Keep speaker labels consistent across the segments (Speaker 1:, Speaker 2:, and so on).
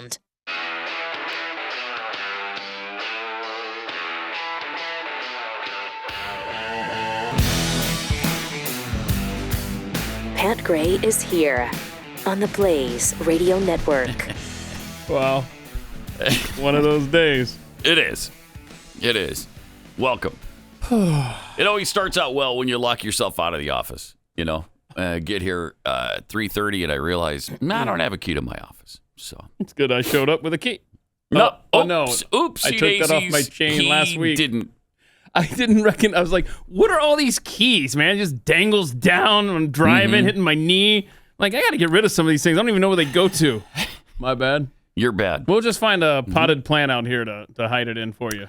Speaker 1: sound. Pat Gray is here on the Blaze Radio Network.
Speaker 2: Well, one of those days.
Speaker 3: It is. It is. Welcome. It always starts out well when you lock yourself out of the office. You know, get here at 3:30 and I realize, I don't have a key to my office. So
Speaker 2: it's good I showed up with a key.
Speaker 3: No.
Speaker 2: No.
Speaker 3: Oops.
Speaker 2: I took that off my chain last week. I didn't reckon. I was like, what are all these keys, man? It just dangles down. I'm driving, hitting my knee. Like, I got to get rid of some of these things. I don't even know where they go to. My bad.
Speaker 3: You're bad.
Speaker 2: We'll just find a potted plant out here to hide it in for you.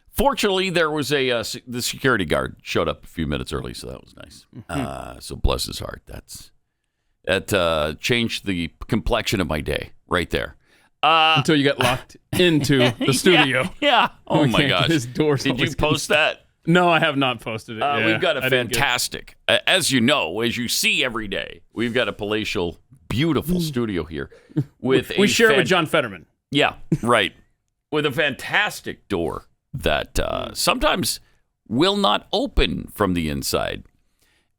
Speaker 3: Fortunately, there was the security guard showed up a few minutes early, so that was nice. So bless his heart. That changed the complexion of my day right there.
Speaker 2: Until you got locked into the studio.
Speaker 3: Yeah. Oh, my gosh.
Speaker 2: Did
Speaker 3: you post that?
Speaker 2: No, I have not posted it.
Speaker 3: We've got a fantastic, as you know, as you see every day, we've got a palatial, beautiful studio here. We
Speaker 2: share it with John Fetterman.
Speaker 3: Yeah, right. With a fantastic door that sometimes will not open from the inside.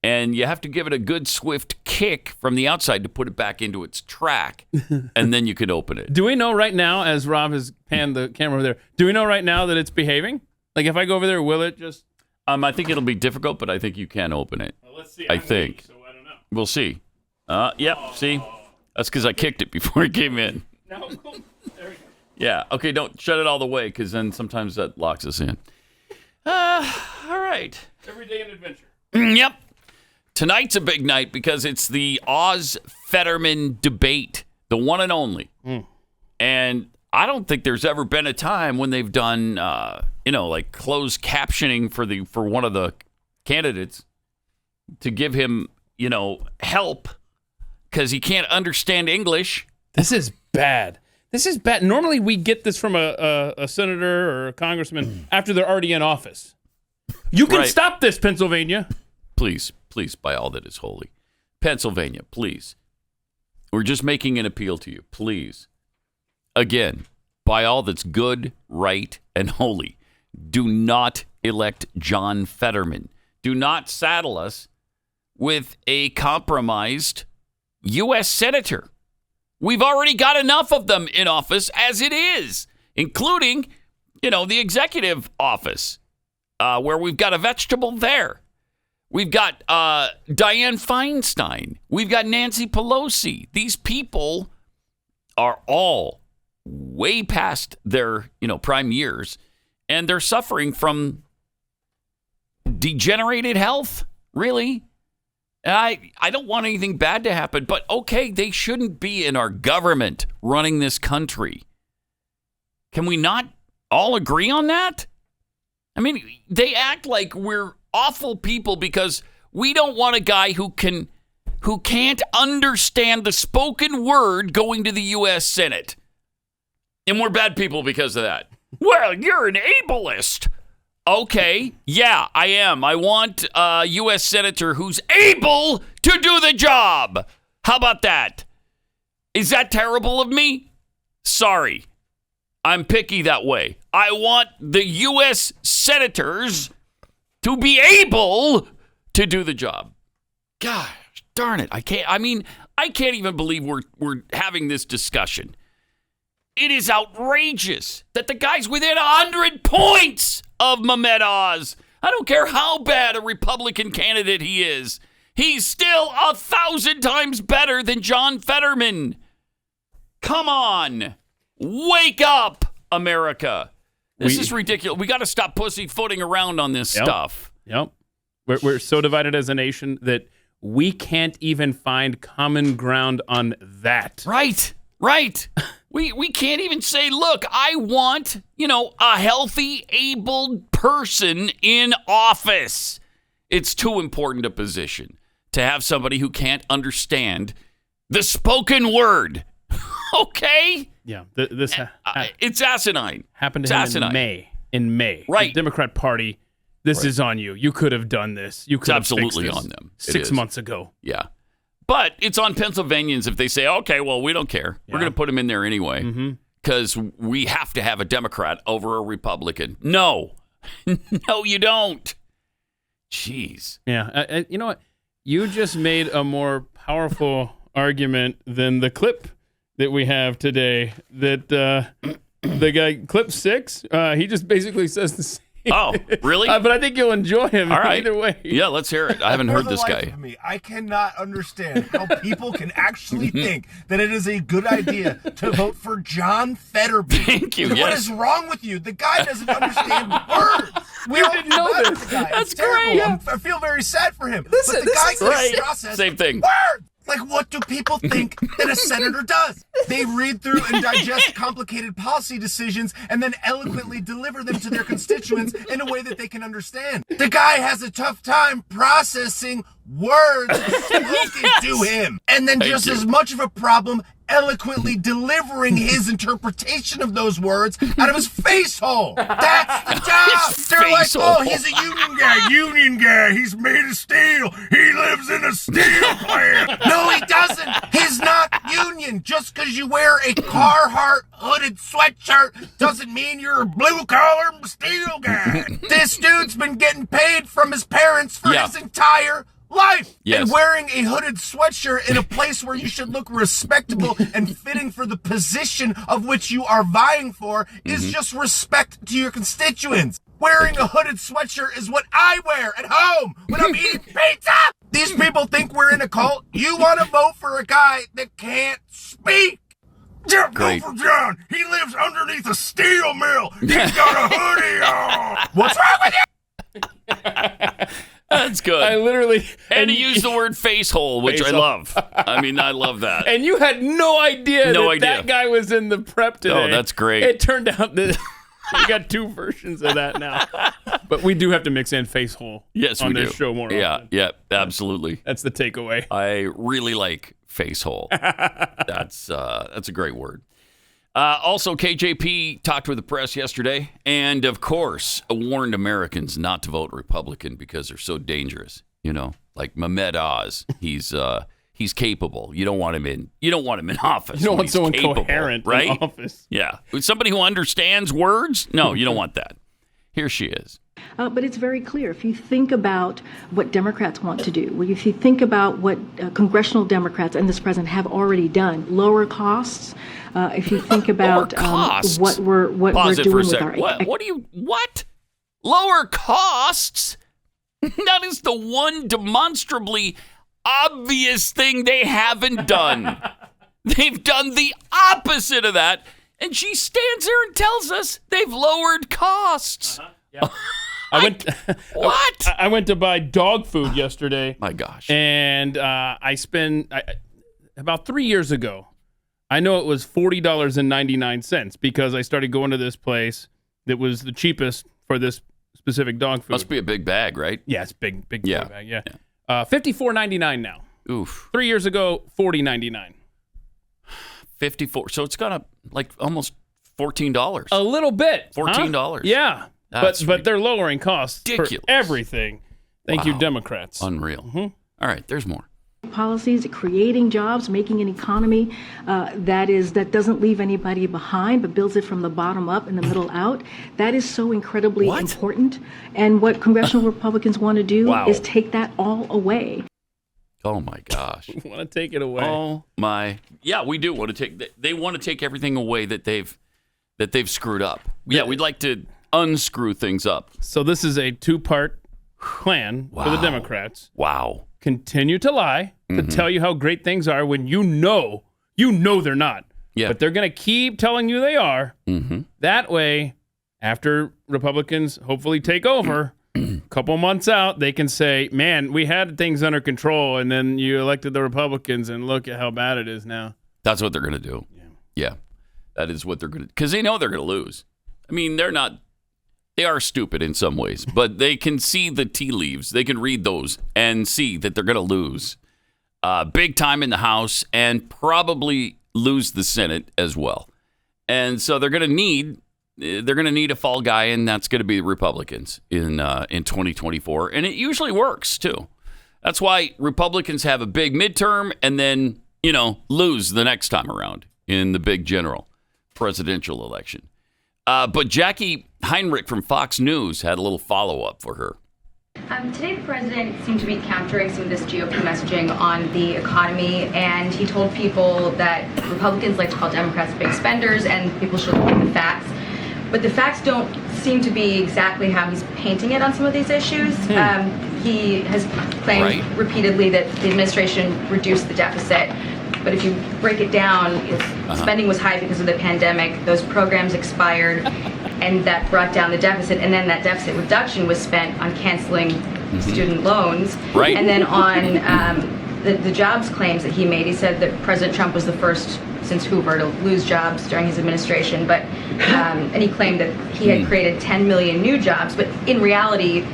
Speaker 3: And you have to give it a good, swift kick from the outside to put it back into its track, and then you can open it.
Speaker 2: Do we know right now, as Rob has panned the camera over there, do we know right now that it's behaving? Like, if I go over there, will it just...
Speaker 3: I think it'll be difficult, but I think you can open it.
Speaker 2: Well, let's see.
Speaker 3: I think.
Speaker 2: So I don't know.
Speaker 3: We'll see. Yep, see? That's because I kicked it before it came in.
Speaker 2: No, there we go.
Speaker 3: Yeah, okay, don't shut it all the way, because then sometimes that locks us in. All right.
Speaker 2: Every day an adventure.
Speaker 3: Yep. Tonight's a big night because it's the Oz-Fetterman debate, the one and only. And I don't think there's ever been a time when they've done, like closed captioning for one of the candidates to give him, help because he can't understand English.
Speaker 2: This is bad. Normally we get this from a senator or a congressman after they're already in office. You can stop this, Pennsylvania.
Speaker 3: Please, by all that is holy. Pennsylvania, please. We're just making an appeal to you. Please. Again, by all that's good, right, and holy, do not elect John Fetterman. Do not saddle us with a compromised U.S. senator. We've already got enough of them in office as it is, including, the executive office, where we've got a vegetable there. We've got Dianne Feinstein. We've got Nancy Pelosi. These people are all way past their, prime years, and they're suffering from degenerated health, really. And I don't want anything bad to happen, but okay, they shouldn't be in our government running this country. Can we not all agree on that? I mean, they act like we're awful people because we don't want a guy who can't understand the spoken word going to the U.S. Senate. And we're bad people because of that. Well, you're an ableist. Okay, yeah, I am. I want a U.S. senator who's able to do the job. How about that? Is that terrible of me? Sorry. I'm picky that way. I want the U.S. senators to be able to do the job. Gosh, darn it. I can't even believe we're having this discussion. It is outrageous that the guy's within 100 points of Mehmet Oz. I don't care how bad a Republican candidate he is. He's still 1,000 times better than John Fetterman. Come on. Wake up, America. This is ridiculous. We got to stop pussyfooting around on this stuff.
Speaker 2: Yep. We're so divided as a nation that we can't even find common ground on that.
Speaker 3: Right. We can't even say, look, I want, a healthy, able person in office. It's too important a position to have somebody who can't understand the spoken word. Okay?
Speaker 2: Yeah. This
Speaker 3: it's asinine.
Speaker 2: Happened to him in May.
Speaker 3: Right.
Speaker 2: The Democrat Party, this is on you. You could have done this. You could have
Speaker 3: absolutely
Speaker 2: fixed this
Speaker 3: on them.
Speaker 2: 6 months ago.
Speaker 3: Yeah. But it's on Pennsylvanians if they say, okay, well, we don't care. We're going to put him in there anyway because we have to have a Democrat over a Republican. No. No, you don't. Jeez.
Speaker 2: Yeah. You know what? You just made a more powerful argument than the clip that we have today that the guy, clip 6, he just basically says the same.
Speaker 3: Oh, really?
Speaker 2: But I think you'll enjoy him either way.
Speaker 3: Yeah, let's hear it. I haven't heard this guy.
Speaker 4: I cannot understand how people can actually think that it is a good idea to vote for John Fetterman.
Speaker 3: Thank you.
Speaker 4: What is wrong with you? The guy doesn't understand words. We
Speaker 2: didn't know this.
Speaker 4: That's great. I feel very sad for him.
Speaker 2: Listen,
Speaker 4: but the guy
Speaker 3: right.
Speaker 4: process
Speaker 3: Same thing.
Speaker 4: Words. Like, what do people think that a senator does? They read through and digest complicated policy decisions and then eloquently deliver them to their constituents in a way that they can understand. The guy has a tough time processing words spoken to him. And then just as much of a problem eloquently delivering his interpretation of those words out of his face hole. That's the job. They're like, oh, he's a union guy. He's made of steel. He lives in a steel plant. No, he doesn't. He's not union. Just because you wear a Carhartt hooded sweatshirt doesn't mean you're a blue-collar steel guy. This dude's been getting paid from his parents for his entire life.
Speaker 3: Yes.
Speaker 4: And wearing a hooded sweatshirt in a place where you should look respectable and fitting for the position of which you are vying for is just respect to your constituents. Wearing a hooded sweatshirt is what I wear at home when I'm eating pizza. These people think we're in a cult. You want to vote for a guy that can't speak. Vote for John. He lives underneath a steel mill. He's got a hoodie on. What's wrong with you?
Speaker 3: That's good.
Speaker 2: I literally...
Speaker 3: And he used the word face hole, which I love. I mean, I love that.
Speaker 2: And you had no idea that guy was in the prep today.
Speaker 3: Oh, that's great.
Speaker 2: It turned out that we got 2 versions of that now. But we do have to mix in face hole on this show more often.
Speaker 3: Yeah, absolutely.
Speaker 2: That's the takeaway.
Speaker 3: I really like face hole. That's a great word. Also, KJP talked with the press yesterday and, of course, warned Americans not to vote Republican because they're so dangerous. You know, like Mehmet Oz, he's capable. You don't want him in office.
Speaker 2: You don't want someone
Speaker 3: capable,
Speaker 2: coherent
Speaker 3: right?
Speaker 2: in office.
Speaker 3: Yeah. Somebody who understands words? No, you don't want that. Here she is.
Speaker 5: But it's very clear. If you think about what Democrats want to do, if you think about what congressional Democrats and this president have already done, lower costs. If you think about what we're doing with our
Speaker 3: what? Lower costs? That is the one demonstrably obvious thing they haven't done. They've done the opposite of that, and she stands there and tells us they've lowered costs.
Speaker 2: Yeah.
Speaker 3: What?
Speaker 2: I went to buy dog food yesterday.
Speaker 3: My gosh.
Speaker 2: And I spent about 3 years ago. I know it was $40.99 because I started going to this place that was the cheapest for this specific dog food.
Speaker 3: Must be a big bag, right?
Speaker 2: Yeah, it's big bag. Yeah. $54.99 now.
Speaker 3: Oof.
Speaker 2: 3 years ago, $40.99.
Speaker 3: 54. So it's gone up like almost $14.
Speaker 2: A little bit.
Speaker 3: $14.
Speaker 2: Huh? Yeah. But they're lowering costs for everything. Thank you, Democrats.
Speaker 3: Unreal.
Speaker 2: Mm-hmm.
Speaker 3: All right, there's more.
Speaker 5: Policies, creating jobs, making an economy that doesn't leave anybody behind, but builds it from the bottom up and the middle out. That is so incredibly important. And what congressional Republicans want to do is take that all away.
Speaker 3: Oh my gosh!
Speaker 2: We want to take it away.
Speaker 3: Oh my! Yeah, we do want to take. They want to take everything away that they've screwed up. Yeah, we'd like to unscrew things up.
Speaker 2: So this is a 2-part plan for the Democrats.
Speaker 3: Wow.
Speaker 2: Continue to lie, to tell you how great things are when you know they're not.
Speaker 3: Yeah.
Speaker 2: But they're going to keep telling you they are.
Speaker 3: Mm-hmm.
Speaker 2: That way, after Republicans hopefully take over, a couple months out, they can say, man, we had things under control, and then you elected the Republicans, and look at how bad it is now.
Speaker 3: That's what they're going to do. Yeah. That is what they're going to do. Because they know they're going to lose. I mean, they are stupid in some ways, but they can see the tea leaves. They can read those and see that they're going to lose big time in the House and probably lose the Senate as well. And so they're going to need a fall guy, and that's going to be the Republicans in 2024. And it usually works too. That's why Republicans have a big midterm and then, lose the next time around in the big general presidential election. But Jackie Heinrich from Fox News had a little follow-up for her.
Speaker 6: Today, the president seemed to be countering some of this GOP messaging on the economy, and he told people that Republicans like to call Democrats big spenders, and people should look at the facts. But the facts don't seem to be exactly how he's painting it on some of these issues. He has claimed repeatedly that the administration reduced the deficit. But if you break it down, spending was high because of the pandemic. Those programs expired, and that brought down the deficit. And then that deficit reduction was spent on canceling student loans. Right. And then on the jobs claims that he made, he said that President Trump was the first since Hoover to lose jobs during his administration. But and he claimed that he had created 10 million new jobs. But in reality,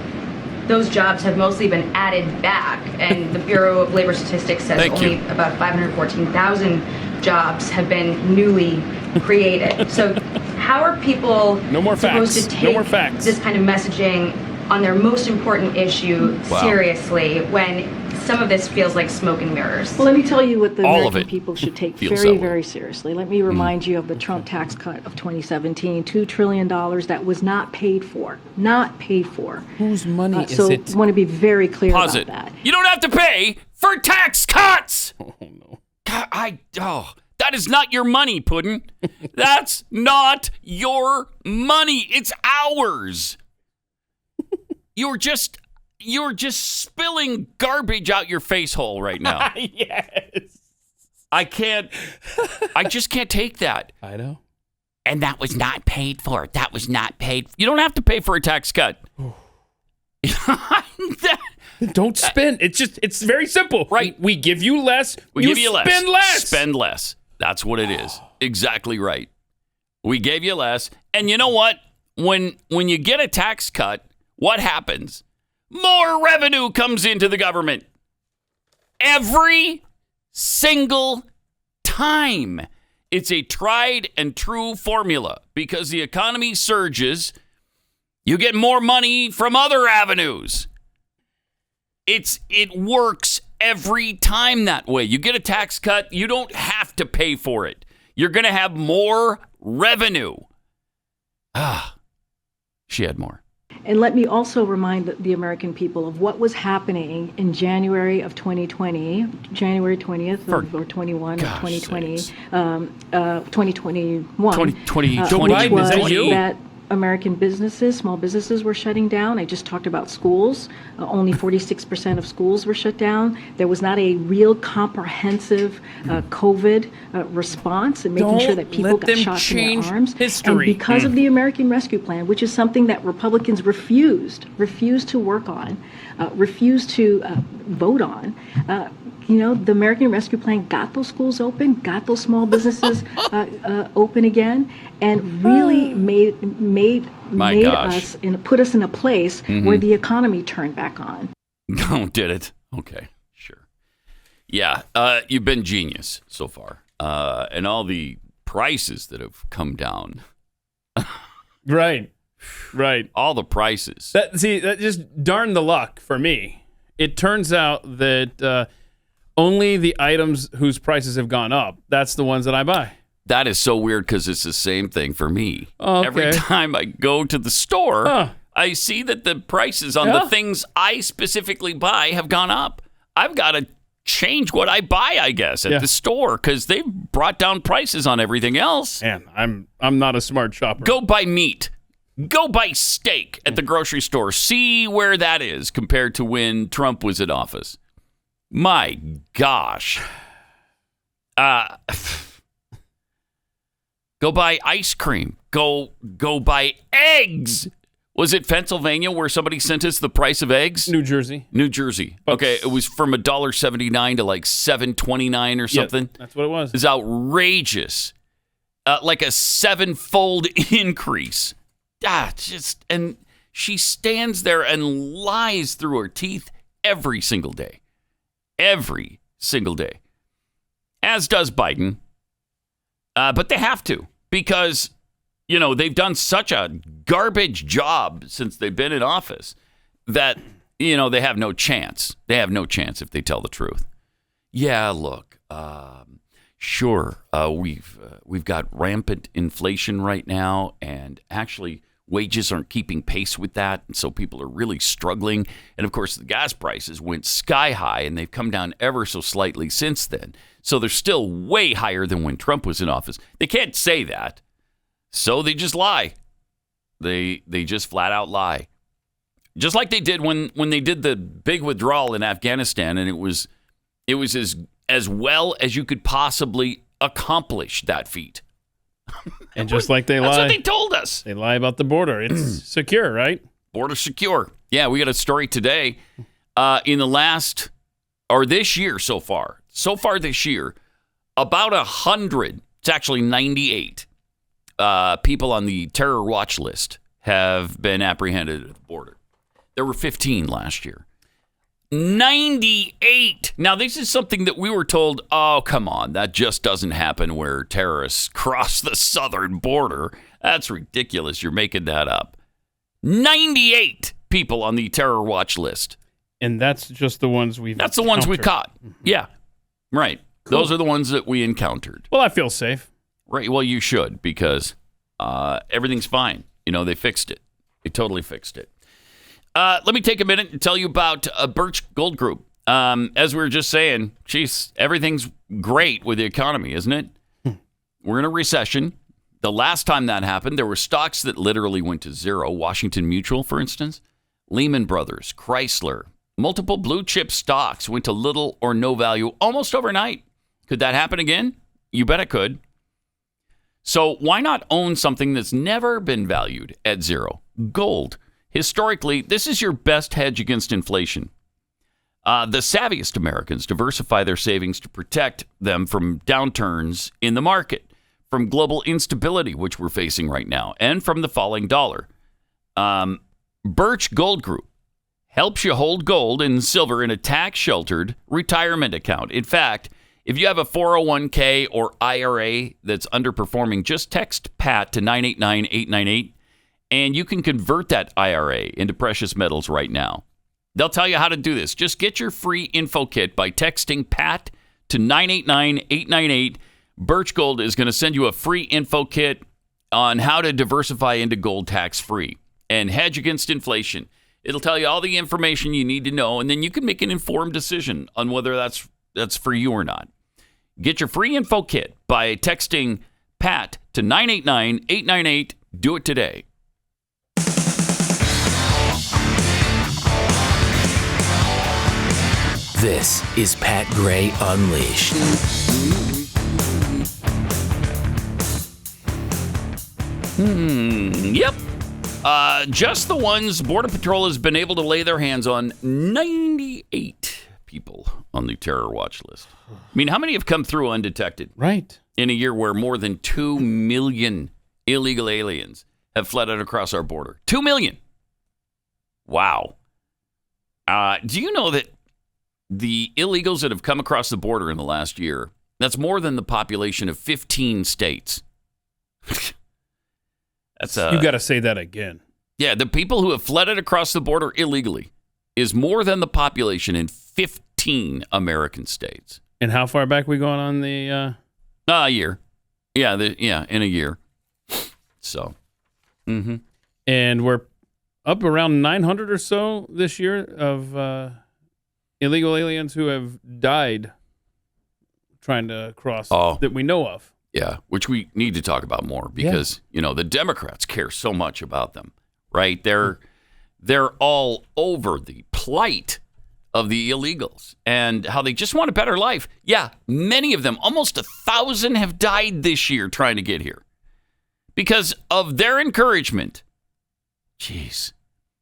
Speaker 6: those jobs have mostly been added back, and the Bureau of Labor Statistics says only about 514,000 jobs have been newly created. So how are people supposed to take this kind of messaging on their most important issue seriously when some of this feels like smoke and mirrors?
Speaker 5: Well, let me tell you what the American people should take very, very seriously. Let me remind you of the Trump tax cut of 2017, $2 trillion that was not paid for. Not paid for.
Speaker 2: Whose money is
Speaker 5: so
Speaker 2: it?
Speaker 5: I want to be very clear about that.
Speaker 3: You don't have to pay for tax cuts! Oh, no. God, that is not your money, Puddin'. That's not your money. It's ours. You're just spilling garbage out your face hole right now.
Speaker 2: Yes.
Speaker 3: I just can't take that.
Speaker 2: I know.
Speaker 3: And that was not paid for. That was not paid. You don't have to pay for a tax cut.
Speaker 2: Don't spend. It's very simple.
Speaker 3: Right.
Speaker 2: We give you less.
Speaker 3: We give you
Speaker 2: spend less.
Speaker 3: Spend less. That's what it is. Exactly right. We gave you less. And you know what? When you get a tax cut, what happens? More revenue comes into the government. Every single time. It's a tried and true formula. Because the economy surges, you get more money from other avenues. It works every time that way. You get a tax cut, you don't have to pay for it. You're going to have more revenue. She had more.
Speaker 5: And let me also remind the American people of what was happening in January of 2020, January 20th or 21 of 2020, 2021.
Speaker 3: 2020.
Speaker 5: Which was that American businesses, small businesses were shutting down. I just talked about schools. Only 46% of schools were shut down. There was not a real comprehensive COVID response and making sure that people got shots in their arms. And because of the American Rescue Plan, which is something that Republicans refused to work on, refused to vote on, the American Rescue Plan got those schools open, got those small businesses open again, and really made us and put us in a place where the economy turned back on.
Speaker 3: Oh, did it? Okay, sure. Yeah, you've been genius so far, and all the prices that have come down.
Speaker 2: Right.
Speaker 3: All the prices.
Speaker 2: That just darn the luck for me. It turns out that only the items whose prices have gone up, that's the ones that I buy.
Speaker 3: That is so weird because it's the same thing for me.
Speaker 2: Okay.
Speaker 3: Every time I go to the store, I see that the prices on the things I specifically buy have gone up. I've got to change what I buy, I guess, at the store because they've brought down prices on everything else.
Speaker 2: Man, I'm not a smart shopper.
Speaker 3: Go buy meat. Go buy steak at the grocery store. See where that is compared to when Trump was in office. My gosh. Go buy ice cream. Go buy eggs. Was it Pennsylvania where somebody sent us the price of eggs?
Speaker 2: New Jersey.
Speaker 3: Okay, it was from $1.79 to like $7.29 or something.
Speaker 2: Yeah, that's what it was.
Speaker 3: It's outrageous. Like a 7-fold increase. And she stands there and lies through her teeth every single day. Every single day. As does Biden. But they have to because, they've done such a garbage job since they've been in office that they have no chance. They have no chance if they tell the truth. Yeah, look, sure, we've got rampant inflation right now, and actually wages aren't keeping pace with that, and so people are really struggling. And of course, the gas prices went sky high, and they've come down ever so slightly since then. So they're still way higher than when Trump was in office. They can't say that, so they just lie. They just flat out lie. Just like they did when they did the big withdrawal in Afghanistan, and it was as well as you could possibly accomplish that feat.
Speaker 2: And just like they lie.
Speaker 3: That's what they told us.
Speaker 2: They lie about the border. It's secure, right? Border
Speaker 3: secure. Yeah, we got a story today. In this year so far this year, about 100, it's actually 98 people on the terror watch list have been apprehended at the border. There were 15 last year. 98. Now, this is something that we were told, oh, come on, that just doesn't happen where terrorists cross the southern border. That's ridiculous. You're making that up. 98 people on the terror watch list.
Speaker 2: And that's just the ones we've
Speaker 3: That's the ones we caught. Mm-hmm. Yeah, right. Cool. Those are the ones that we encountered.
Speaker 2: Well, I feel safe.
Speaker 3: Right. Well, you should, because everything's fine. They fixed it. They totally fixed it. Let me take a minute and tell you about Birch Gold Group. As we were just saying, geez, everything's great with the economy, isn't it? We're in a recession. The last time that happened, there were stocks that literally went to zero. Washington Mutual, for instance, Lehman Brothers, Chrysler, multiple blue chip stocks went to little or no value almost overnight. Could that happen again? You bet it could. So why not own something that's never been valued at zero? Gold. Historically, this is your best hedge against inflation. The savviest Americans diversify their savings to protect them from downturns in the market, from global instability, which we're facing right now, and from the falling dollar. Birch Gold Group helps you hold gold and silver in a tax-sheltered retirement account. In fact, if you have a 401k or IRA that's underperforming, just text PAT to 989-898, and you can convert that IRA into precious metals right now. They'll tell you how to do this. Just get your free info kit by texting PAT to 989-898. Birch Gold is going to send you a free info kit on how to diversify into gold tax-free and hedge against inflation. It'll tell you all the information you need to know, and then you can make an informed decision on whether that's for you or not. Get your free info kit by texting PAT to 989-898. Do it today.
Speaker 1: This is Pat Gray Unleashed.
Speaker 3: Yep. Just the ones Border Patrol has been able to lay their hands on. 98 people on the terror watch list. I mean, how many have come through undetected?
Speaker 2: Right.
Speaker 3: In a year where more than 2 million illegal aliens have flooded across our border. 2 million. Wow. Do you know that the illegals that have come across the border in the last year, that's more than the population of 15 states?
Speaker 2: You got to say that again.
Speaker 3: Yeah, the people who have flooded across the border illegally is more than the population in 15 American states.
Speaker 2: And how far back we going on the...
Speaker 3: A year. Yeah, in a year. So. Mm-hmm.
Speaker 2: And we're up around 900 or so this year of illegal aliens who have died trying to cross that we know of.
Speaker 3: Yeah, which we need to talk about more because, the Democrats care so much about them, right? They're all over the plight of the illegals and how they just want a better life. Yeah, many of them, almost 1,000 have died this year trying to get here because of their encouragement. Jeez.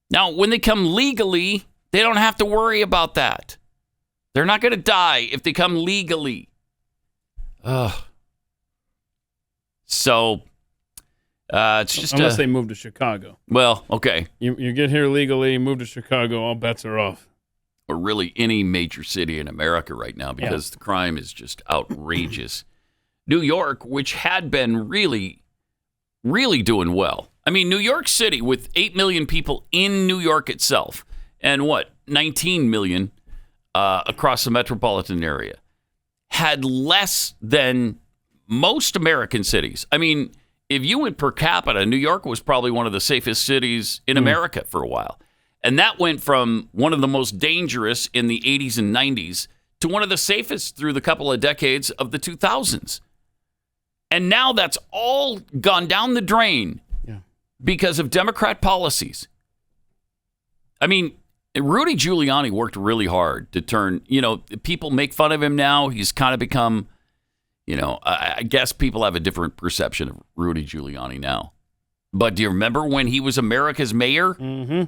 Speaker 3: Now, when they come legally, they don't have to worry about that. They're not going to die if they come legally. Ugh. So, it's just...
Speaker 2: Unless they move to Chicago.
Speaker 3: Well, okay.
Speaker 2: You get here legally, move to Chicago, all bets are off.
Speaker 3: Or really any major city in America right now because the crime is just outrageous. New York, which had been really, really doing well. I mean, New York City with 8 million people in New York itself. And what? 19 million across the metropolitan area, had less than most American cities. I mean, if you went per capita, New York was probably one of the safest cities in America for a while. And that went from one of the most dangerous in the 80s and 90s to one of the safest through the couple of decades of the 2000s. And now that's all gone down the drain because of Democrat policies. I mean, Rudy Giuliani worked really hard to turn, people make fun of him now. He's kind of become, I guess people have a different perception of Rudy Giuliani now. But do you remember when he was America's mayor? Mm-hmm.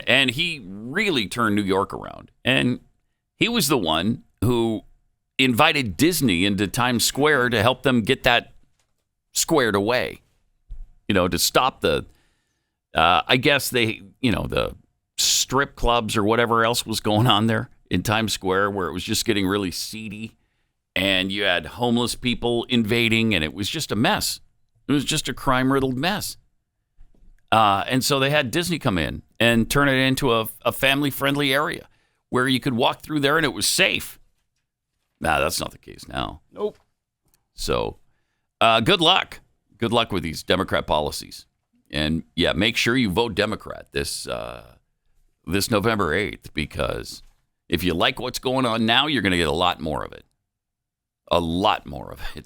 Speaker 3: And he really turned New York around. And he was the one who invited Disney into Times Square to help them get that squared away. To stop the, the strip clubs or whatever else was going on there in Times Square, where it was just getting really seedy. And you had homeless people invading, and it was just a mess. It was just a crime-riddled mess. And so they had Disney come in and turn it into a family-friendly area where you could walk through there and it was safe. Nah, that's not the case now.
Speaker 2: Nope.
Speaker 3: So good luck. Good luck with these Democrat policies. And, make sure you vote Democrat this November 8th, because if you like what's going on now, you're going to get a lot more of it. A lot more of it.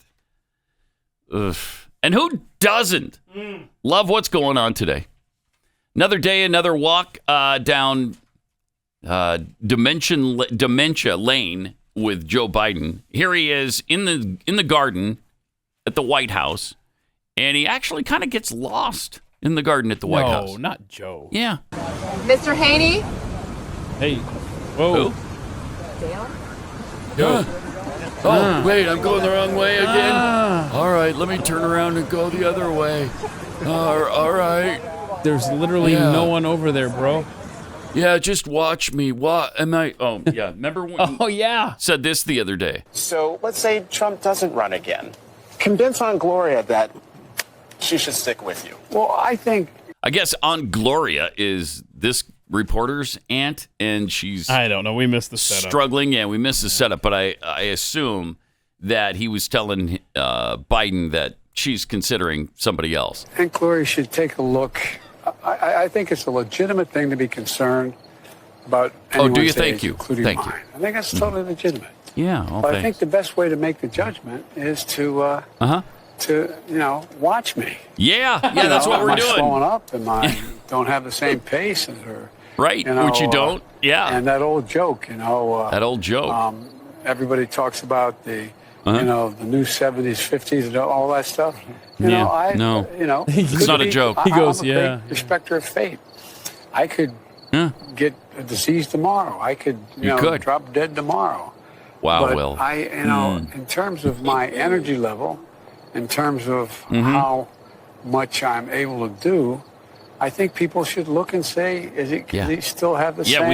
Speaker 3: Ugh. And who doesn't love what's going on today? Another day, another walk down dementia lane with Joe Biden. Here he is in the garden at the White House, and he actually kind of gets lost in the garden at the White House.
Speaker 2: No, not Joe.
Speaker 3: Yeah.
Speaker 7: Mr. Haney?
Speaker 2: Hey. Whoa.
Speaker 7: Dale?
Speaker 3: Yo. Oh, wait, I'm going the wrong way again? All right, let me turn around and go the other way. All right.
Speaker 2: There's literally no one over there, bro.
Speaker 3: Yeah, just watch me. What am I? Oh, yeah. Remember when said this the other day?
Speaker 8: So let's say Trump doesn't run again. Convince Aunt Gloria that she should stick with you.
Speaker 3: Well, I guess Aunt Gloria is this reporter's aunt, and she's...
Speaker 2: I don't know. We missed the setup.
Speaker 3: Struggling. Yeah, we missed the setup, but I assume that he was telling Biden that she's considering somebody else.
Speaker 9: Aunt Gloria should take a look. I think it's a legitimate thing to be concerned about anyone's
Speaker 3: do you?
Speaker 9: age,
Speaker 3: Thank you.
Speaker 9: including
Speaker 3: Thank
Speaker 9: mine. I think that's totally legitimate.
Speaker 3: Yeah,
Speaker 9: but I think the best way to make the judgment is to watch me.
Speaker 3: Yeah, that's what we're doing.
Speaker 9: Am I slowing up? Am I don't have the same pace as her?
Speaker 3: Right, which you don't.
Speaker 9: And that old joke,
Speaker 3: that old joke.
Speaker 9: Everybody talks about the the new 70s, 50s, and all that stuff.
Speaker 3: It's not a joke.
Speaker 2: He goes,
Speaker 9: I'm a great respecter of fate. I could get a disease tomorrow. I could, drop dead tomorrow.
Speaker 3: Wow,
Speaker 9: but
Speaker 3: Will.
Speaker 9: In terms of my energy level, in terms of how much I'm able to do, I think people should look and say, does he still have the same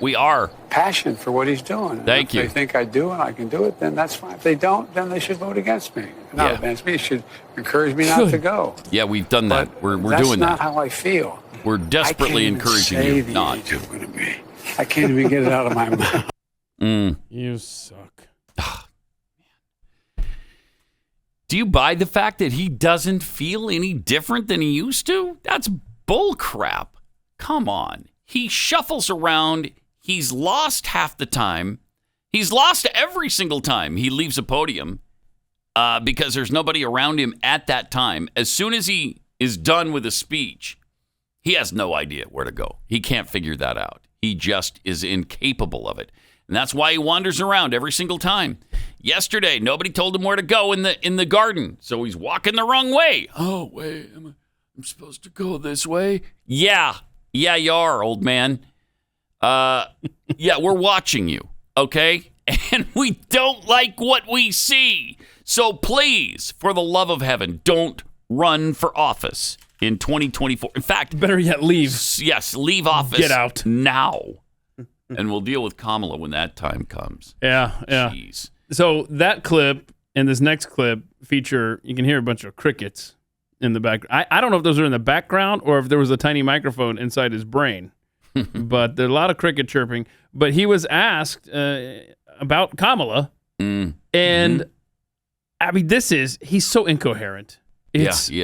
Speaker 3: we are
Speaker 9: passion for what he's doing?
Speaker 3: Thank you.
Speaker 9: If they think I do and I can do it, then that's fine. If they don't, then they should vote against me. Not against me. They should encourage me not to go.
Speaker 3: Yeah, we've done that.
Speaker 9: But
Speaker 3: we're doing that.
Speaker 9: That's not how I feel.
Speaker 3: We're desperately encouraging you not to.
Speaker 9: I can't even get it out of my mouth.
Speaker 2: You suck.
Speaker 3: Do you buy the fact that he doesn't feel any different than he used to? That's bull crap. Come on. He shuffles around. He's lost half the time. He's lost every single time he leaves a podium because there's nobody around him at that time. As soon as he is done with a speech, he has no idea where to go. He can't figure that out. He just is incapable of it. And that's why he wanders around every single time. Yesterday, nobody told him where to go in the garden, so he's walking the wrong way. Oh, wait, I'm supposed to go this way? Yeah, you are, old man. We're watching you, okay? And we don't like what we see. So please, for the love of heaven, don't run for office in 2024. In fact,
Speaker 2: better yet, leave.
Speaker 3: Yes, leave office.
Speaker 2: Get out
Speaker 3: now. And we'll deal with Kamala when that time comes.
Speaker 2: Yeah.
Speaker 3: Jeez.
Speaker 2: So that clip and this next clip feature, you can hear a bunch of crickets in the background. I don't know if those are in the background or if there was a tiny microphone inside his brain. but there's a lot of cricket chirping. But he was asked about Kamala, and I mean, he's so incoherent.
Speaker 3: He is. He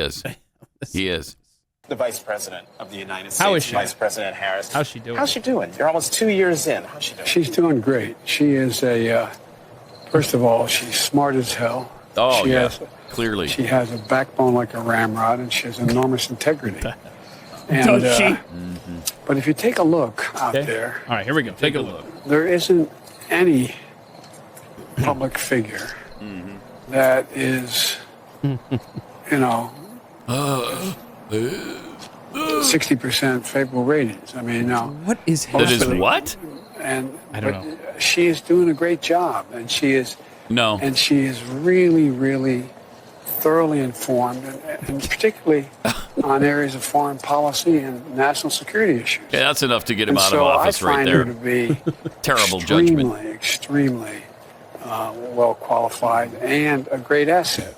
Speaker 3: is.
Speaker 8: The Vice President of the United States,
Speaker 2: How is she?
Speaker 8: Vice President Harris.
Speaker 2: How's she doing?
Speaker 8: How's she doing? You're almost 2 years in. How's she doing?
Speaker 9: She's doing great. She is first of all, she's smart as hell.
Speaker 3: Oh,
Speaker 9: she
Speaker 3: yeah.
Speaker 9: has,
Speaker 3: Clearly.
Speaker 9: She has a backbone like a ramrod, and she has enormous integrity.
Speaker 2: Does she?
Speaker 9: But if you take a look out there,
Speaker 2: all right, here we go. Take a look.
Speaker 9: there isn't any public figure that is, 60% favorable ratings. I mean, now
Speaker 2: What is
Speaker 3: That is what?
Speaker 9: and
Speaker 2: I don't know.
Speaker 9: She is doing a great job, and she is really, really thoroughly informed, and particularly on areas of foreign policy and national security issues.
Speaker 3: Yeah, that's enough to get him
Speaker 9: And
Speaker 3: out
Speaker 9: so
Speaker 3: of office
Speaker 9: I
Speaker 3: right
Speaker 9: find
Speaker 3: there.
Speaker 9: her to be
Speaker 3: Terrible judgment.
Speaker 9: extremely well qualified and a great asset.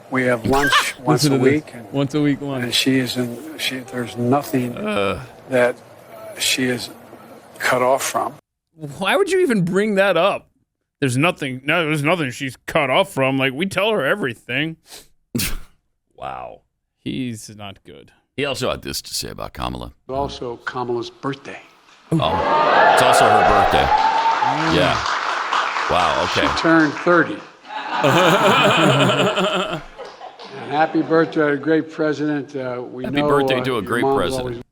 Speaker 9: We have lunch once a week, and
Speaker 2: once a week lunch.
Speaker 9: and she is there's nothing that she is cut off from.
Speaker 2: Why would you even bring that up? There's nothing she's cut off from. Like, we tell her everything.
Speaker 3: Wow.
Speaker 2: He's not good.
Speaker 3: He also had this to say about Kamala.
Speaker 9: Also, Kamala's birthday.
Speaker 3: Oh, it's also her birthday. Yeah. Wow, okay.
Speaker 9: She turned 30. And happy birthday to a great president.
Speaker 3: Happy birthday to a great president.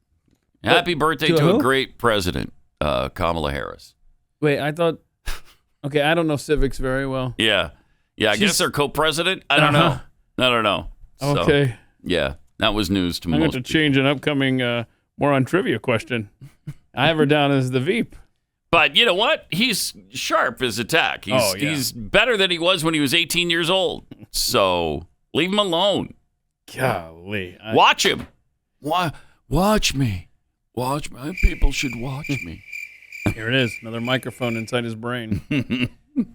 Speaker 3: Happy birthday
Speaker 2: To
Speaker 3: to
Speaker 2: who?
Speaker 3: a great president, Kamala Harris.
Speaker 2: Wait, I thought... Okay, I don't know civics very well.
Speaker 3: Yeah. I guess they're co-president. I don't know. So,
Speaker 2: Okay.
Speaker 3: yeah, that was news to
Speaker 2: I'm going
Speaker 3: most
Speaker 2: to
Speaker 3: people.
Speaker 2: change an upcoming more on trivia question. I have her down as the Veep.
Speaker 3: But you know what? He's sharp as a tack. He's better than he was when he was 18 years old. So leave him alone.
Speaker 2: Golly.
Speaker 3: Watch him. Watch me. Watch me. People should watch me.
Speaker 2: Here it is. Another microphone inside his brain.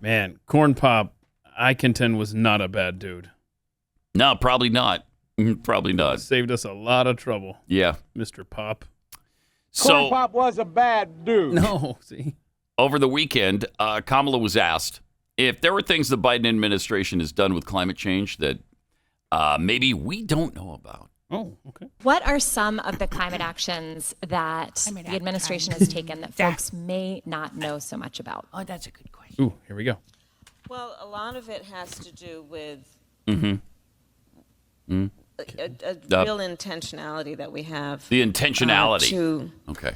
Speaker 2: Man, Corn Pop, I contend, was not a bad dude.
Speaker 3: No, probably not. Probably not.
Speaker 2: Saved us a lot of trouble.
Speaker 3: Yeah.
Speaker 2: Mr. Pop.
Speaker 3: So
Speaker 10: Pop was a bad dude.
Speaker 2: No, see.
Speaker 3: over the weekend, Kamala was asked if there were things the Biden administration has done with climate change that maybe we don't know about.
Speaker 2: Oh, okay.
Speaker 11: What are some of the climate actions that the administration has taken that folks may not know so much about?
Speaker 3: Oh, that's a good question.
Speaker 2: Ooh, here we go.
Speaker 12: Well, a lot of it has to do with a real intentionality that we have.
Speaker 3: The intentionality.
Speaker 12: To
Speaker 3: okay.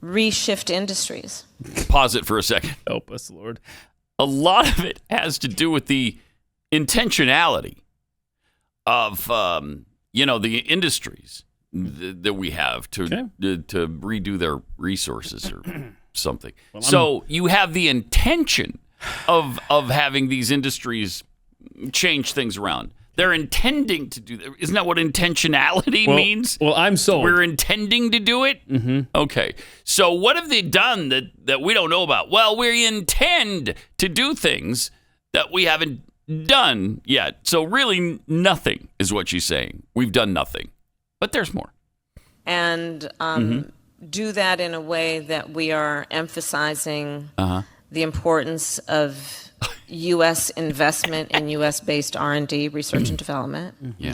Speaker 12: reshift industries.
Speaker 3: Pause it for a second.
Speaker 2: Help us, Lord.
Speaker 3: A lot of it has to do with the intentionality of, the industries that we have to redo their resources or something. So you have the intention of having these industries change things around. They're intending to do that. Isn't that what intentionality means?
Speaker 2: Well, I'm sold.
Speaker 3: We're intending to do it? Mm-hmm. Okay. So what have they done that we don't know about? Well, we intend to do things that we haven't done yet. So really nothing is what she's saying. We've done nothing. But there's more.
Speaker 12: And do that in a way that we are emphasizing the importance of U.S. investment in U.S.-based R&D, research and development.
Speaker 3: Yeah.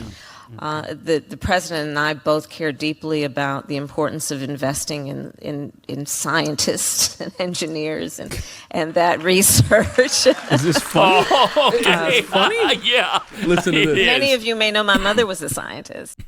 Speaker 12: The president and I both care deeply about the importance of investing in scientists and engineers and that research.
Speaker 2: Is this funny?
Speaker 3: Okay.
Speaker 2: Is this funny?
Speaker 3: Yeah.
Speaker 2: Listen to this.
Speaker 12: Many of you may know my mother was a scientist.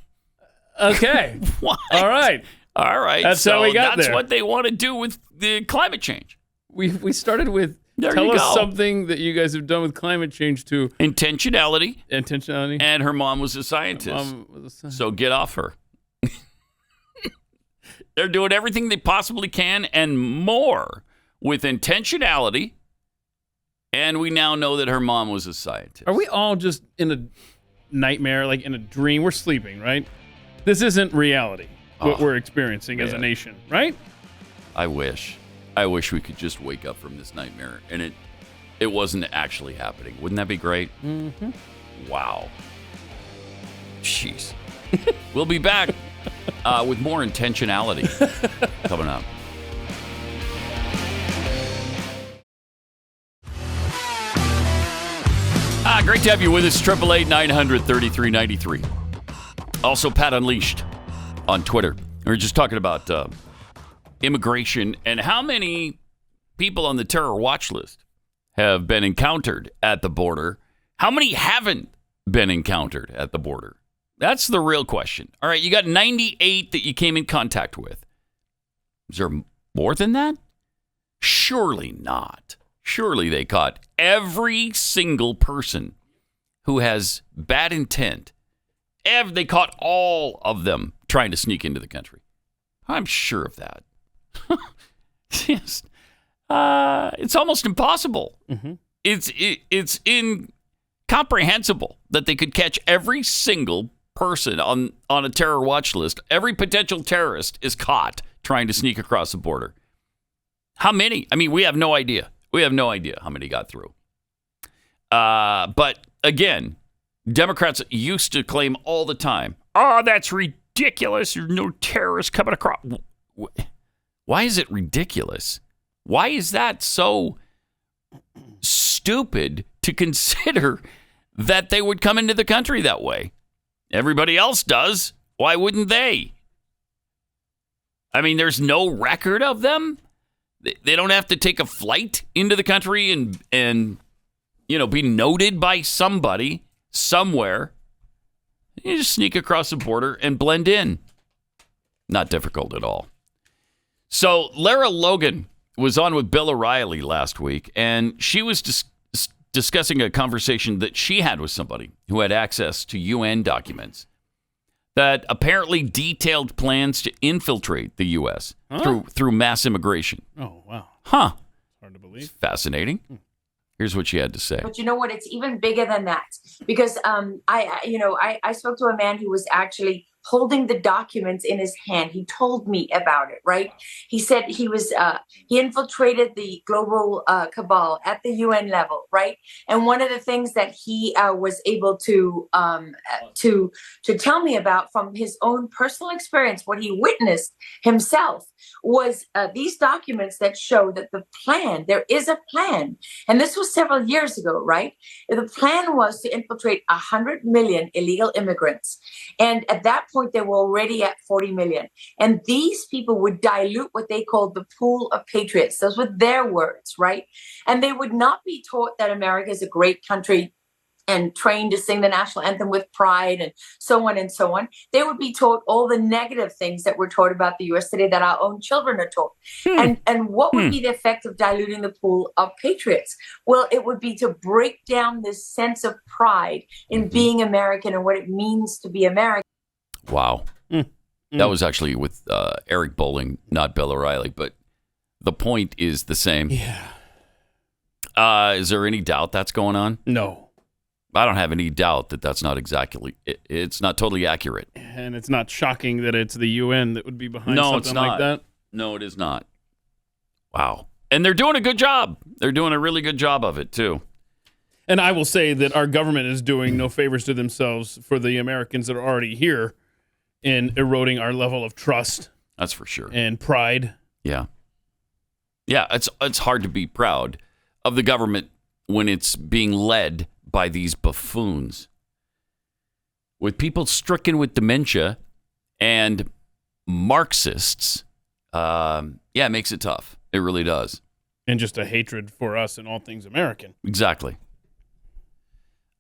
Speaker 2: Okay.
Speaker 3: What?
Speaker 2: All right.
Speaker 3: That's
Speaker 2: how we got
Speaker 3: That's
Speaker 2: there.
Speaker 3: what they want to do with the climate change.
Speaker 2: We started with
Speaker 3: There
Speaker 2: tell
Speaker 3: you
Speaker 2: us
Speaker 3: go.
Speaker 2: something that you guys have done with climate change to
Speaker 3: Intentionality.
Speaker 2: intentionality.
Speaker 3: And her mom was a scientist.
Speaker 2: Mom was a scientist.
Speaker 3: So get off her. They're doing everything they possibly can and more with intentionality. And we now know that her mom was a scientist.
Speaker 2: Are we all just in a nightmare, like in a dream? We're sleeping, right? This isn't reality, what we're experiencing as a nation, right?
Speaker 3: I wish we could just wake up from this nightmare and it wasn't actually happening. Wouldn't that be great?
Speaker 2: Mm-hmm.
Speaker 3: Wow. Jeez. We'll be back with more intentionality coming up. to have you with us. 888-900-3393. Also, Pat Unleashed on Twitter. We were just talking about immigration and how many people on the terror watch list have been encountered at the border. How many haven't been encountered at the border? That's the real question. All right, you got 98 that you came in contact with. Is there more than that? Surely not. Surely they caught every single person who has bad intent. They caught all of them trying to sneak into the country. I'm sure of that. Yes. It's almost impossible. Mm-hmm. It's incomprehensible that they could catch every single person on a terror watch list. Every potential terrorist is caught trying to sneak across the border. How many? I mean, we have no idea. We have no idea how many got through. But again, Democrats used to claim all the time, "Oh, that's ridiculous. There's no terrorists coming across." Why is it ridiculous? Why is that so stupid to consider that they would come into the country that way? Everybody else does. Why wouldn't they? I mean, there's no record of them. They don't have to take a flight into the country and be noted by somebody somewhere. You just sneak across the border and blend in. Not difficult at all. So Lara Logan was on with Bill O'Reilly last week, and she was discussing a conversation that she had with somebody who had access to UN documents that apparently detailed plans to infiltrate the U.S. through mass immigration.
Speaker 2: Oh, wow.
Speaker 3: Huh.
Speaker 2: Hard to believe.
Speaker 3: It's fascinating. Here's what she had to say.
Speaker 10: But you know what? It's even bigger than that, because I spoke to a man who was actually holding the documents in his hand. He told me about it, right? He said he infiltrated the global cabal at the UN level, right? And one of the things that he was able to tell me about from his own personal experience, what he witnessed himself, was these documents that show that there is a plan. And this was several years ago, right? The plan was to infiltrate 100 million illegal immigrants. And at that point, they were already at 40 million. And these people would dilute what they called the pool of patriots. Those were their words, right? And they would not be taught that America is a great country and trained to sing the national anthem with pride and so on and so on. They would be taught all the negative things that we're taught about the U.S. today that our own children are taught. And what would be the effect of diluting the pool of patriots? Well, it would be to break down this sense of pride in being American and what it means to be American.
Speaker 3: Wow. That was actually with Eric Bolling, not Bill O'Reilly, but the point is the same.
Speaker 2: Yeah.
Speaker 3: Is there any doubt that's going on?
Speaker 2: No.
Speaker 3: I don't have any doubt that that's not exactly, it's not totally accurate.
Speaker 2: And it's not shocking that it's the UN that would be behind something like that.
Speaker 3: No, it is not. Wow. And they're doing a good job. They're doing a really good job of it, too.
Speaker 2: And I will say that our government is doing no favors to themselves for the Americans that are already here in eroding our level of trust.
Speaker 3: That's for sure.
Speaker 2: And pride.
Speaker 3: Yeah. Yeah, it's hard to be proud of the government when it's being led by these buffoons. With people stricken with dementia and Marxists, it makes it tough. It really does.
Speaker 2: And just a hatred for us and all things American.
Speaker 3: Exactly.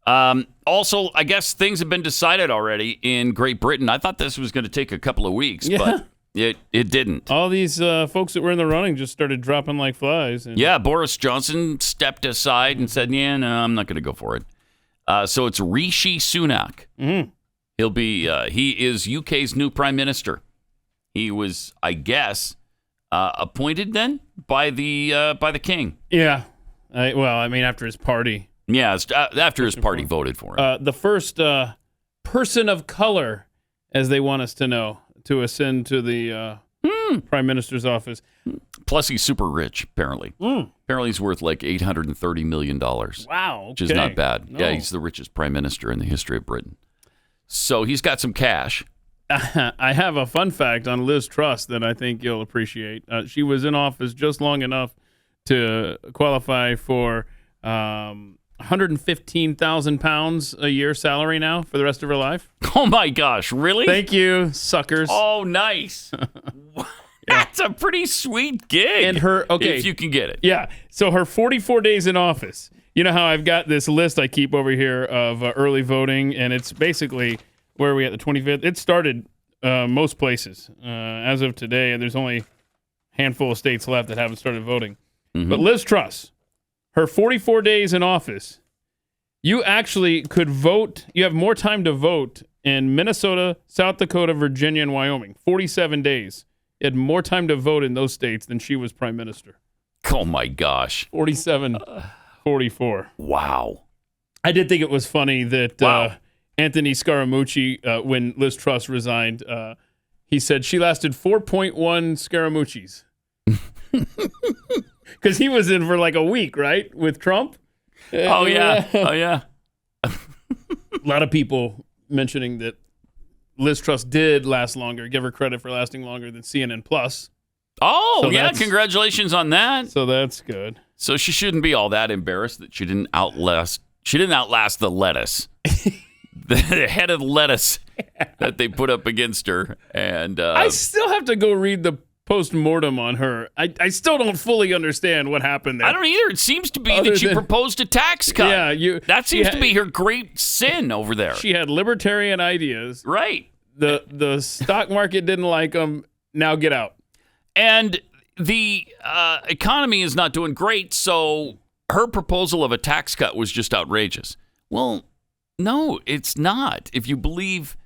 Speaker 3: Also, I guess things have been decided already in Great Britain. I thought this was going to take a couple of weeks, but it didn't.
Speaker 2: All these folks that were in the running just started dropping like flies.
Speaker 3: Yeah, Boris Johnson stepped aside and said, no, I'm not going to go for it. So it's Rishi Sunak.
Speaker 2: Mm-hmm.
Speaker 3: He is UK's new prime minister. He was, I guess, appointed then by the king.
Speaker 2: Yeah. After his party.
Speaker 3: Yeah, after his party voted for him.
Speaker 2: The first person of color, as they want us to know, to ascend to the prime minister's office.
Speaker 3: Plus, he's super rich, apparently. Apparently, he's worth like $830 million.
Speaker 2: Wow. Okay.
Speaker 3: Which is not bad.
Speaker 2: No.
Speaker 3: Yeah, he's the richest prime minister in the history of Britain. So he's got some cash.
Speaker 2: I have a fun fact on Liz Truss that I think you'll appreciate. She was in office just long enough to qualify for 115,000 pounds a year salary now for the rest of her life.
Speaker 3: Oh my gosh, really?
Speaker 2: Thank you, suckers.
Speaker 3: Oh, nice. That's a pretty sweet gig.
Speaker 2: And her, okay,
Speaker 3: if you can get it.
Speaker 2: Yeah. So her 44 days in office. You know how I've got this list I keep over here of early voting, and it's basically, where are we at, the 25th? It started most places. As of today, and there's only a handful of states left that haven't started voting. Mm-hmm. But Liz Truss, her 44 days in office, you actually could vote. You have more time to vote in Minnesota, South Dakota, Virginia, and Wyoming. 47 days. You had more time to vote in those states than she was prime minister.
Speaker 3: Oh, my gosh.
Speaker 2: 47, 44.
Speaker 3: Wow.
Speaker 2: I did think it was funny that Anthony Scaramucci, when Liz Truss resigned, he said she lasted 4.1 Scaramucci's. Because he was in for like a week, right, with Trump?
Speaker 3: Oh, yeah. Oh, yeah.
Speaker 2: A lot of people mentioning that Liz Truss did last longer, give her credit for lasting longer than CNN Plus.
Speaker 3: Oh, so yeah, congratulations on that.
Speaker 2: So that's good.
Speaker 3: So she shouldn't be all that embarrassed that she didn't outlast the lettuce. The head of lettuce that they put up against her. And
Speaker 2: I still have to go read the post-mortem on her. I still don't fully understand what happened there.
Speaker 3: I don't either. It seems to be that she proposed a tax cut.
Speaker 2: Yeah,
Speaker 3: that seems to be her great sin over there.
Speaker 2: She had libertarian ideas.
Speaker 3: Right.
Speaker 2: The stock market didn't like them. Now get out.
Speaker 3: And the economy is not doing great, so her proposal of a tax cut was just outrageous. Well, no, it's not. If you believe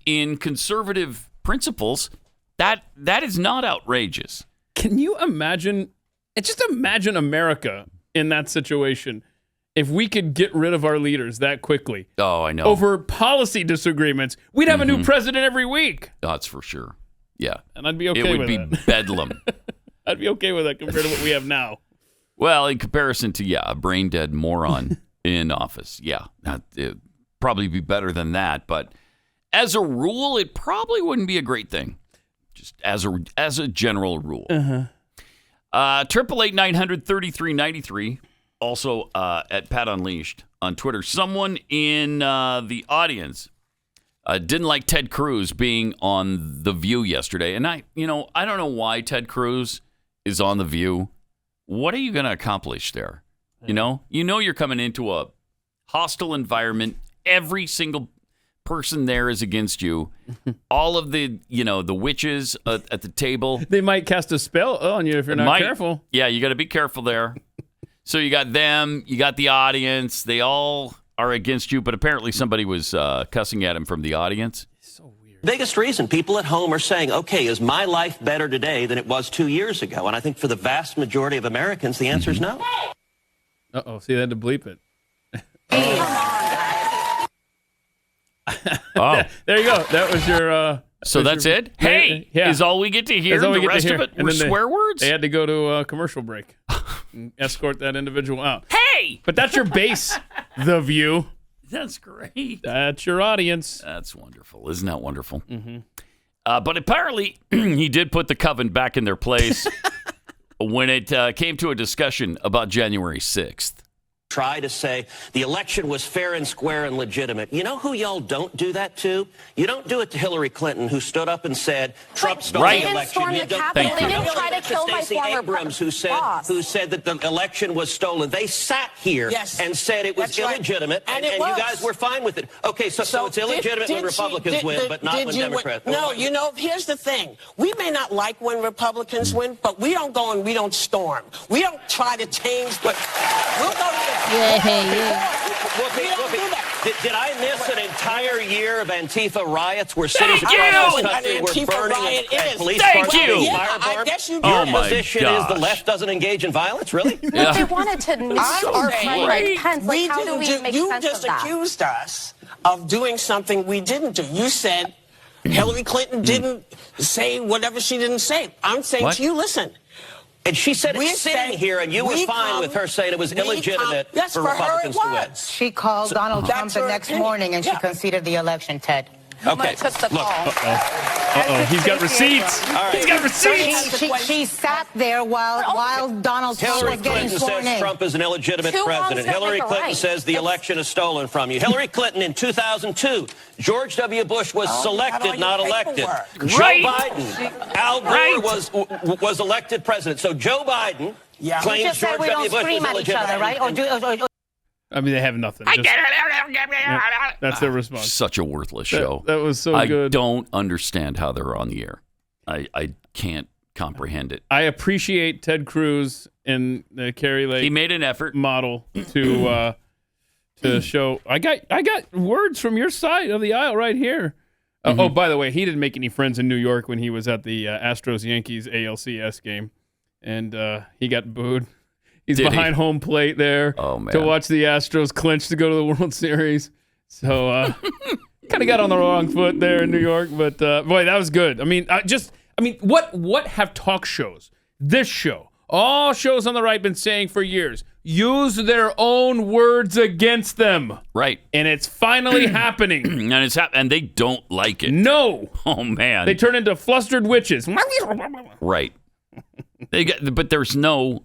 Speaker 3: in conservative principles, that is not outrageous.
Speaker 2: Can you imagine? Just imagine America in that situation. If we could get rid of our leaders that quickly.
Speaker 3: Oh, I know.
Speaker 2: Over policy disagreements, we'd have a new president every week.
Speaker 3: That's for sure. Yeah.
Speaker 2: And I'd be okay with that.
Speaker 3: It would be bedlam.
Speaker 2: I'd be okay with that compared to what we have now.
Speaker 3: Well, in comparison to, a brain-dead moron in office. Yeah. It'd probably be better than that. But as a rule, it probably wouldn't be a great thing. Just as a general rule. 888-900-3393. Also at Pat Unleashed on Twitter. Someone in the audience didn't like Ted Cruz being on The View yesterday. And I don't know why Ted Cruz is on The View. What are you going to accomplish there? You're coming into a hostile environment. Every single person there is against you. All of the witches at the table.
Speaker 2: They might cast a spell on you if you're not careful.
Speaker 3: Yeah, you got to be careful there. So you got them, you got the audience. They all are against you, but apparently somebody was cussing at him from the audience.
Speaker 13: So weird. Biggest reason people at home are saying, okay, is my life better today than it was 2 years ago? And I think for the vast majority of Americans, the answer is no.
Speaker 2: Uh-oh, see, they had to bleep it.
Speaker 3: Oh.
Speaker 2: There you go. That was your...
Speaker 3: So that's it? Hey, is all we get to hear. The rest of it were swear words?
Speaker 2: They had to go to a commercial break and escort that individual out.
Speaker 3: Hey!
Speaker 2: But that's your base, The View.
Speaker 3: That's great.
Speaker 2: That's your audience.
Speaker 3: That's wonderful. Isn't that wonderful?
Speaker 2: Mm-hmm.
Speaker 3: But apparently, he did put the coven back in their place when it came to a discussion about January 6th.
Speaker 13: Try to say the election was fair and square and legitimate. You know who y'all don't do that to? You don't do it to Hillary Clinton, who stood up and said Trump stole the election.
Speaker 14: They didn't try to kill my former
Speaker 13: Abrams, who said that the election was stolen. They sat here and said it was illegitimate, and you guys were fine with it. Okay, so it's illegitimate when Republicans win, but not when Democrats win.
Speaker 15: No, here's the thing. We may not like when Republicans win, but we don't go and we don't storm. We don't try to change, but we'll go to
Speaker 13: Did I miss an entire year of Antifa riots where cities across this country were burning and police cars being firebombed?
Speaker 15: Your
Speaker 13: position is the left doesn't engage in violence, really?
Speaker 14: Well, they wanted to knock our president Pence. Like, how do we make
Speaker 15: you
Speaker 14: sense
Speaker 15: just
Speaker 14: of that?
Speaker 15: accused us of doing something we didn't do. You said Hillary Clinton didn't say whatever she didn't say. I'm saying to you, listen.
Speaker 13: And she said it's sitting here, and you were fine with her saying it was illegitimate for Republicans to win.
Speaker 16: She called Donald Trump the next morning, and she conceded the election, Ted.
Speaker 13: Okay,
Speaker 14: took the
Speaker 13: look.
Speaker 2: Uh-oh. He's got receipts.
Speaker 13: All right.
Speaker 2: He's got receipts.
Speaker 14: She sat there while Donald Trump
Speaker 13: Hillary
Speaker 14: was getting
Speaker 13: Clinton
Speaker 14: sworn
Speaker 13: says
Speaker 14: in.
Speaker 13: Trump is an illegitimate
Speaker 14: Two wrongs
Speaker 13: president.
Speaker 14: don't
Speaker 13: Hillary
Speaker 14: make a
Speaker 13: Clinton
Speaker 14: right.
Speaker 13: says the election is stolen from you. Hillary Clinton in 2002, George W. Bush was selected, not elected. Joe Biden, Al Gore was elected president. So Joe Biden claims
Speaker 14: just said
Speaker 13: George
Speaker 14: we
Speaker 13: W.
Speaker 14: don't
Speaker 13: Bush
Speaker 14: scream
Speaker 13: was
Speaker 14: at each
Speaker 13: illegitimate.
Speaker 14: other, right?
Speaker 2: I mean, they have nothing. That's their response.
Speaker 3: Such a worthless show.
Speaker 2: That was so good.
Speaker 3: I don't understand how they're on the air. I can't comprehend it.
Speaker 2: I appreciate Ted Cruz and the Carrie Lake.
Speaker 3: He made an effort
Speaker 2: model to show. I got words from your side of the aisle right here. Oh, by the way, he didn't make any friends in New York when he was at the Astros-Yankees ALCS game, and he got booed. He's behind home plate there to watch the Astros clinch to go to the World Series. So kind of got on the wrong foot there in New York, but boy, that was good. I mean, what have talk shows, this show, all shows on the right been saying for years? Use their own words against them.
Speaker 3: Right.
Speaker 2: And it's finally happening.
Speaker 3: And they don't like it.
Speaker 2: No.
Speaker 3: Oh, man.
Speaker 2: They turn into flustered witches.
Speaker 3: Right. But there's no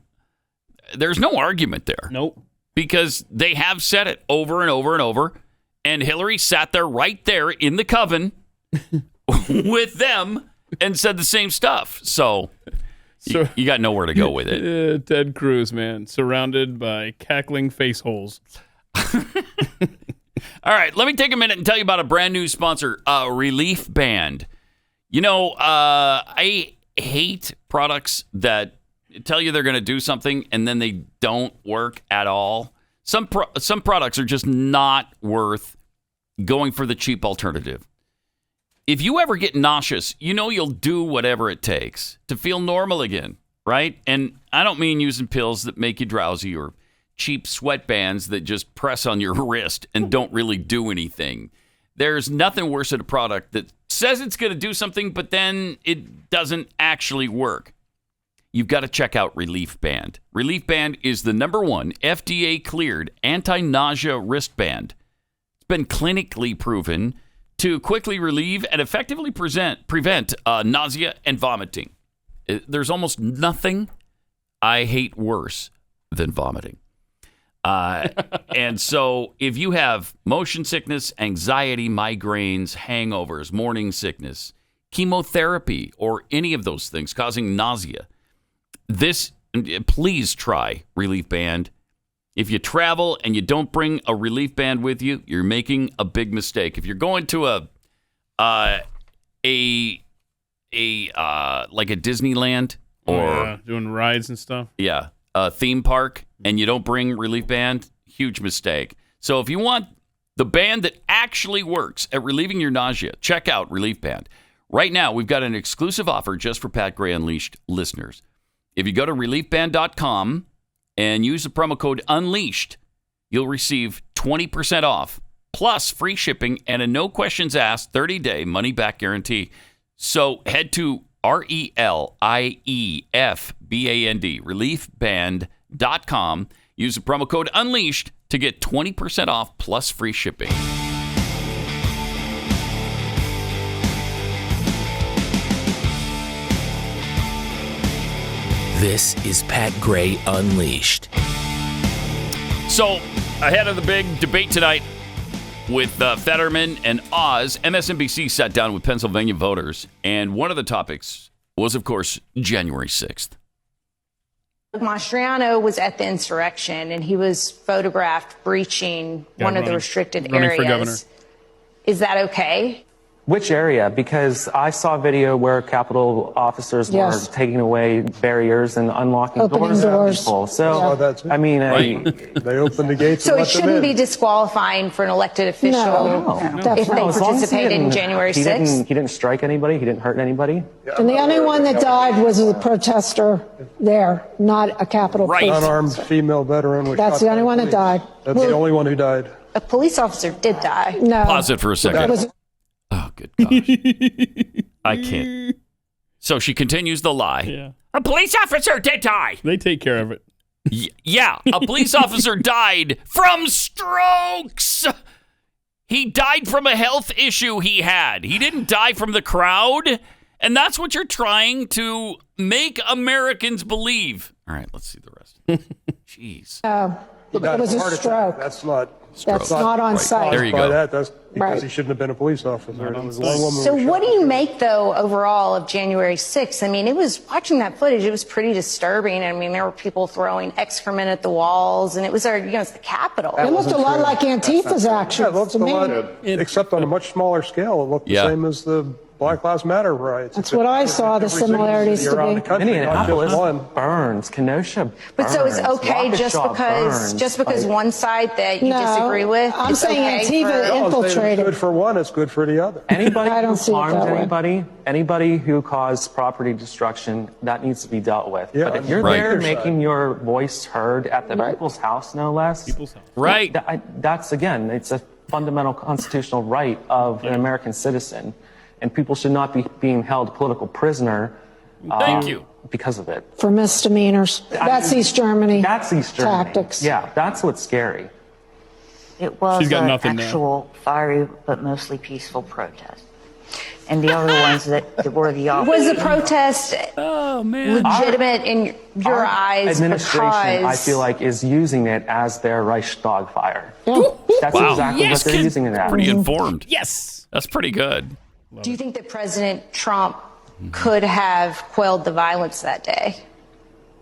Speaker 3: argument there.
Speaker 2: Nope.
Speaker 3: Because they have said it over and over and over. And Hillary sat there right there in the coven with them and said the same stuff. So you got nowhere to go with it.
Speaker 2: Ted Cruz, man, surrounded by cackling face holes.
Speaker 3: All right, let me take a minute and tell you about a brand new sponsor, Relief Band. You know, I hate products that tell you they're going to do something and then they don't work at all. Some products are just not worth going for the cheap alternative. If you ever get nauseous, you know you'll do whatever it takes to feel normal again, right? And I don't mean using pills that make you drowsy or cheap sweatbands that just press on your wrist and don't really do anything. There's nothing worse than a product that says it's going to do something, but then it doesn't actually work. You've got to check out Relief Band. Relief Band is the #1 FDA-cleared anti-nausea wristband. It's been clinically proven to quickly relieve and effectively prevent nausea and vomiting. There's almost nothing I hate worse than vomiting. And so if you have motion sickness, anxiety, migraines, hangovers, morning sickness, chemotherapy, or any of those things causing nausea, please try Relief Band. If you travel and you don't bring a Relief Band with you, you're making a big mistake. If you're going to like a Disneyland or
Speaker 2: doing rides and stuff,
Speaker 3: a theme park, and you don't bring Relief Band, huge mistake. So if you want the band that actually works at relieving your nausea, check out Relief Band. Right now, we've got an exclusive offer just for Pat Gray Unleashed listeners. If you go to reliefband.com and use the promo code UNLEASHED, you'll receive 20% off, plus free shipping and a no questions asked 30-day money-back guarantee. So head to RELIEFBAND, reliefband.com. Use the promo code UNLEASHED to get 20% off plus free shipping.
Speaker 16: This is Pat Gray Unleashed.
Speaker 3: So, ahead of the big debate tonight with Fetterman and Oz, MSNBC sat down with Pennsylvania voters, and one of the topics was, of course, January 6th.
Speaker 17: Mastriano was at the insurrection, and he was photographed breaching one of the restricted areas. Is that okay?
Speaker 18: Which area? Because I saw a video where Capitol officers were taking away barriers and unlocking doors. People. So, I mean,
Speaker 19: they opened the gates.
Speaker 17: So it shouldn't be disqualifying for an elected official if they participated in January 6th?
Speaker 18: He didn't strike anybody. He didn't hurt anybody.
Speaker 20: And the only one that died was a protester there, not a Capitol police.
Speaker 19: Unarmed female veteran.
Speaker 20: That's the only one that died.
Speaker 19: That's the only one who died.
Speaker 17: A police officer did die.
Speaker 20: No.
Speaker 3: Pause it for a second. Oh, good gosh. I can't. So she continues the lie.
Speaker 2: Yeah.
Speaker 3: A police officer did die.
Speaker 2: They take care of it.
Speaker 3: Yeah, a police officer died from strokes. He died from a health issue he had. He didn't die from the crowd. And that's what you're trying to make Americans believe. All right, let's see the rest. Jeez.
Speaker 20: It was a stroke.
Speaker 19: That's not
Speaker 20: on site.
Speaker 3: There you go.
Speaker 19: That's because he shouldn't have been a police officer. It was one woman.
Speaker 17: So what do you make, though, overall of January 6th? I mean, watching that footage, it was pretty disturbing. I mean, there were people throwing excrement at the walls, and it was it's the Capitol.
Speaker 20: It looked a lot like Antifa's actions.
Speaker 19: Yeah, it looked a lot, except on a much smaller scale. It looked the same as the Black Lives Matter riots.
Speaker 20: That's what I saw, the similarities to be.
Speaker 18: Minneapolis burns. Kenosha burns.
Speaker 17: But so it's okay
Speaker 18: Waukesha
Speaker 17: just because one side that you disagree with?
Speaker 20: I'm saying Antifa infiltrated.
Speaker 19: It's good for one, it's good for the other.
Speaker 18: Anybody
Speaker 20: I don't
Speaker 18: who
Speaker 20: see it
Speaker 18: harms
Speaker 20: that way.
Speaker 18: anybody who caused property destruction, that needs to be dealt with.
Speaker 19: Yeah,
Speaker 18: but if you're there making your voice heard at the people's house, no less.
Speaker 3: Right.
Speaker 18: That's, again, it's a fundamental constitutional right of an American citizen. And people should not be being held political prisoner.
Speaker 3: Thank you.
Speaker 18: Because of it.
Speaker 20: For misdemeanors. That's East Germany.
Speaker 18: That's East Germany.
Speaker 20: Tactics.
Speaker 18: Yeah, that's what's scary.
Speaker 21: It was
Speaker 2: She's got
Speaker 21: an
Speaker 2: nothing
Speaker 21: actual fiery but mostly peaceful protest. And the other ones that were the opposite.
Speaker 17: Was the protest legitimate in your eyes?
Speaker 18: Administration,
Speaker 17: because
Speaker 18: I feel like, is using it as their Reichstag fire. That's exactly what they're using it as.
Speaker 3: Pretty informed.
Speaker 2: Yes.
Speaker 3: That's pretty good.
Speaker 17: do you think that President Trump could have quelled the violence that day?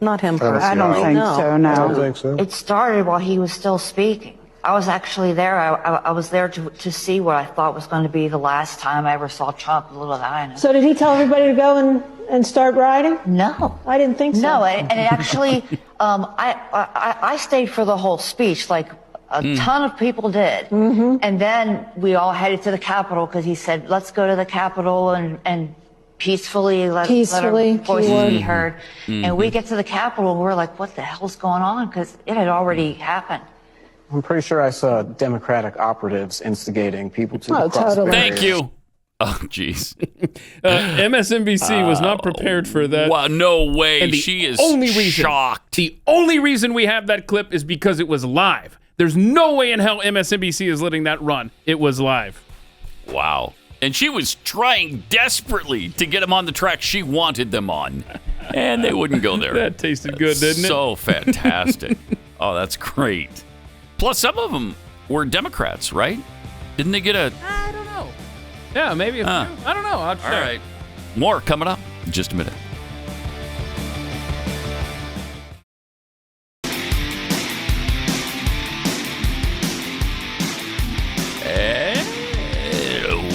Speaker 21: Not him personally.
Speaker 14: I don't think so, no.
Speaker 19: I don't think so.
Speaker 21: It started while he was still speaking. I was actually there. I was there to see what I thought was going to be the last time I ever saw Trump in Little China.
Speaker 20: So did he tell everybody to go and start riding?
Speaker 21: No.
Speaker 20: I didn't think so.
Speaker 21: No, and it actually, I stayed for the whole speech, like a ton of people did. Mm-hmm. And then we all headed to the Capitol because he said, let's go to the Capitol and peacefully let our voices be heard. Mm-hmm. And we get to the Capitol and we're like, what the hell's going on? Because it had already happened.
Speaker 8: I'm pretty sure I saw Democratic operatives instigating people to cross
Speaker 20: totally.
Speaker 3: Thank you. Oh, jeez.
Speaker 2: MSNBC was not prepared for that.
Speaker 3: Wow, no way.
Speaker 2: And
Speaker 3: She is
Speaker 2: shocked. The only reason we have that clip is because it was live. There's no way in hell MSNBC is letting that run. It was live.
Speaker 3: Wow. And she was trying desperately to get them on the track she wanted them on. And they wouldn't go there.
Speaker 2: That tasted good, didn't it?
Speaker 3: So fantastic. Oh, that's great. Plus, some of them were Democrats, right? Didn't they get a...
Speaker 2: I don't know. Yeah, maybe a few. I don't know. All
Speaker 3: right. More coming up in just a minute.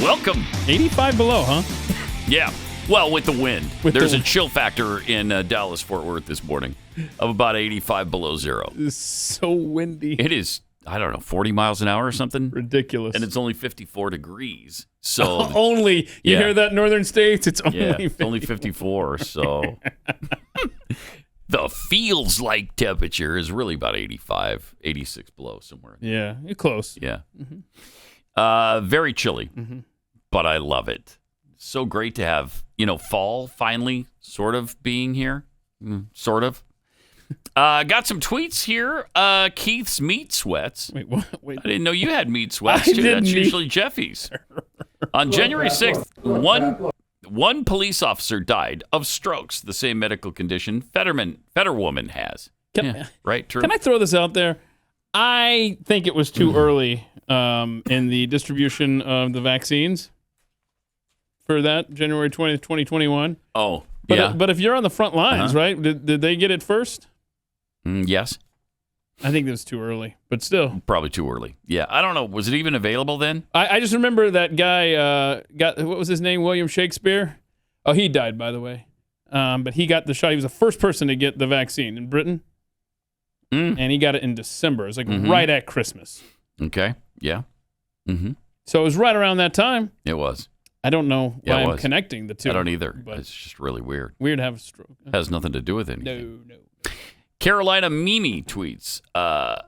Speaker 3: Welcome.
Speaker 2: 85 below, huh?
Speaker 3: Yeah. Well, with the wind. There's a chill factor in Dallas-Fort Worth this morning of about 85 below zero.
Speaker 2: It's so windy.
Speaker 3: It is, I don't know, 40 miles an hour or something?
Speaker 2: Ridiculous.
Speaker 3: And it's only 54 degrees. So
Speaker 2: only. You hear that, northern states? It's only
Speaker 3: 54. So the feels like temperature is really about 85, 86 below somewhere.
Speaker 2: Yeah, you're close.
Speaker 3: Yeah. Very chilly, but I love it. So great to have, fall finally sort of being here. Sort of. Got some tweets here. Keith's meat sweats.
Speaker 2: Wait, what?
Speaker 3: I didn't know you had meat sweats, too. That's usually Jeffy's. On January 6th, one police officer died of strokes, the same medical condition Fetterwoman has. Right? True.
Speaker 2: Can I throw this out there? I think it was too early in the distribution of the vaccines for that, January 20th, 2021.
Speaker 3: Oh,
Speaker 2: But if you're on the front lines, right? Did they get it first?
Speaker 3: Yes.
Speaker 2: I think it was too early, but still.
Speaker 3: Probably too early. Yeah, I don't know. Was it even available then?
Speaker 2: I just remember that guy what was his name? William Shakespeare? Oh, he died, by the way. But he got the shot. He was the first person to get the vaccine in Britain. And he got it in December. It was like right at Christmas.
Speaker 3: Okay. Yeah.
Speaker 2: So it was right around that time.
Speaker 3: It was.
Speaker 2: I don't know why I'm connecting the two.
Speaker 3: I don't either. But it's just really weird.
Speaker 2: Weird to have a stroke.
Speaker 3: Has nothing to do with anything.
Speaker 2: No.
Speaker 3: Carolina Mimi tweets,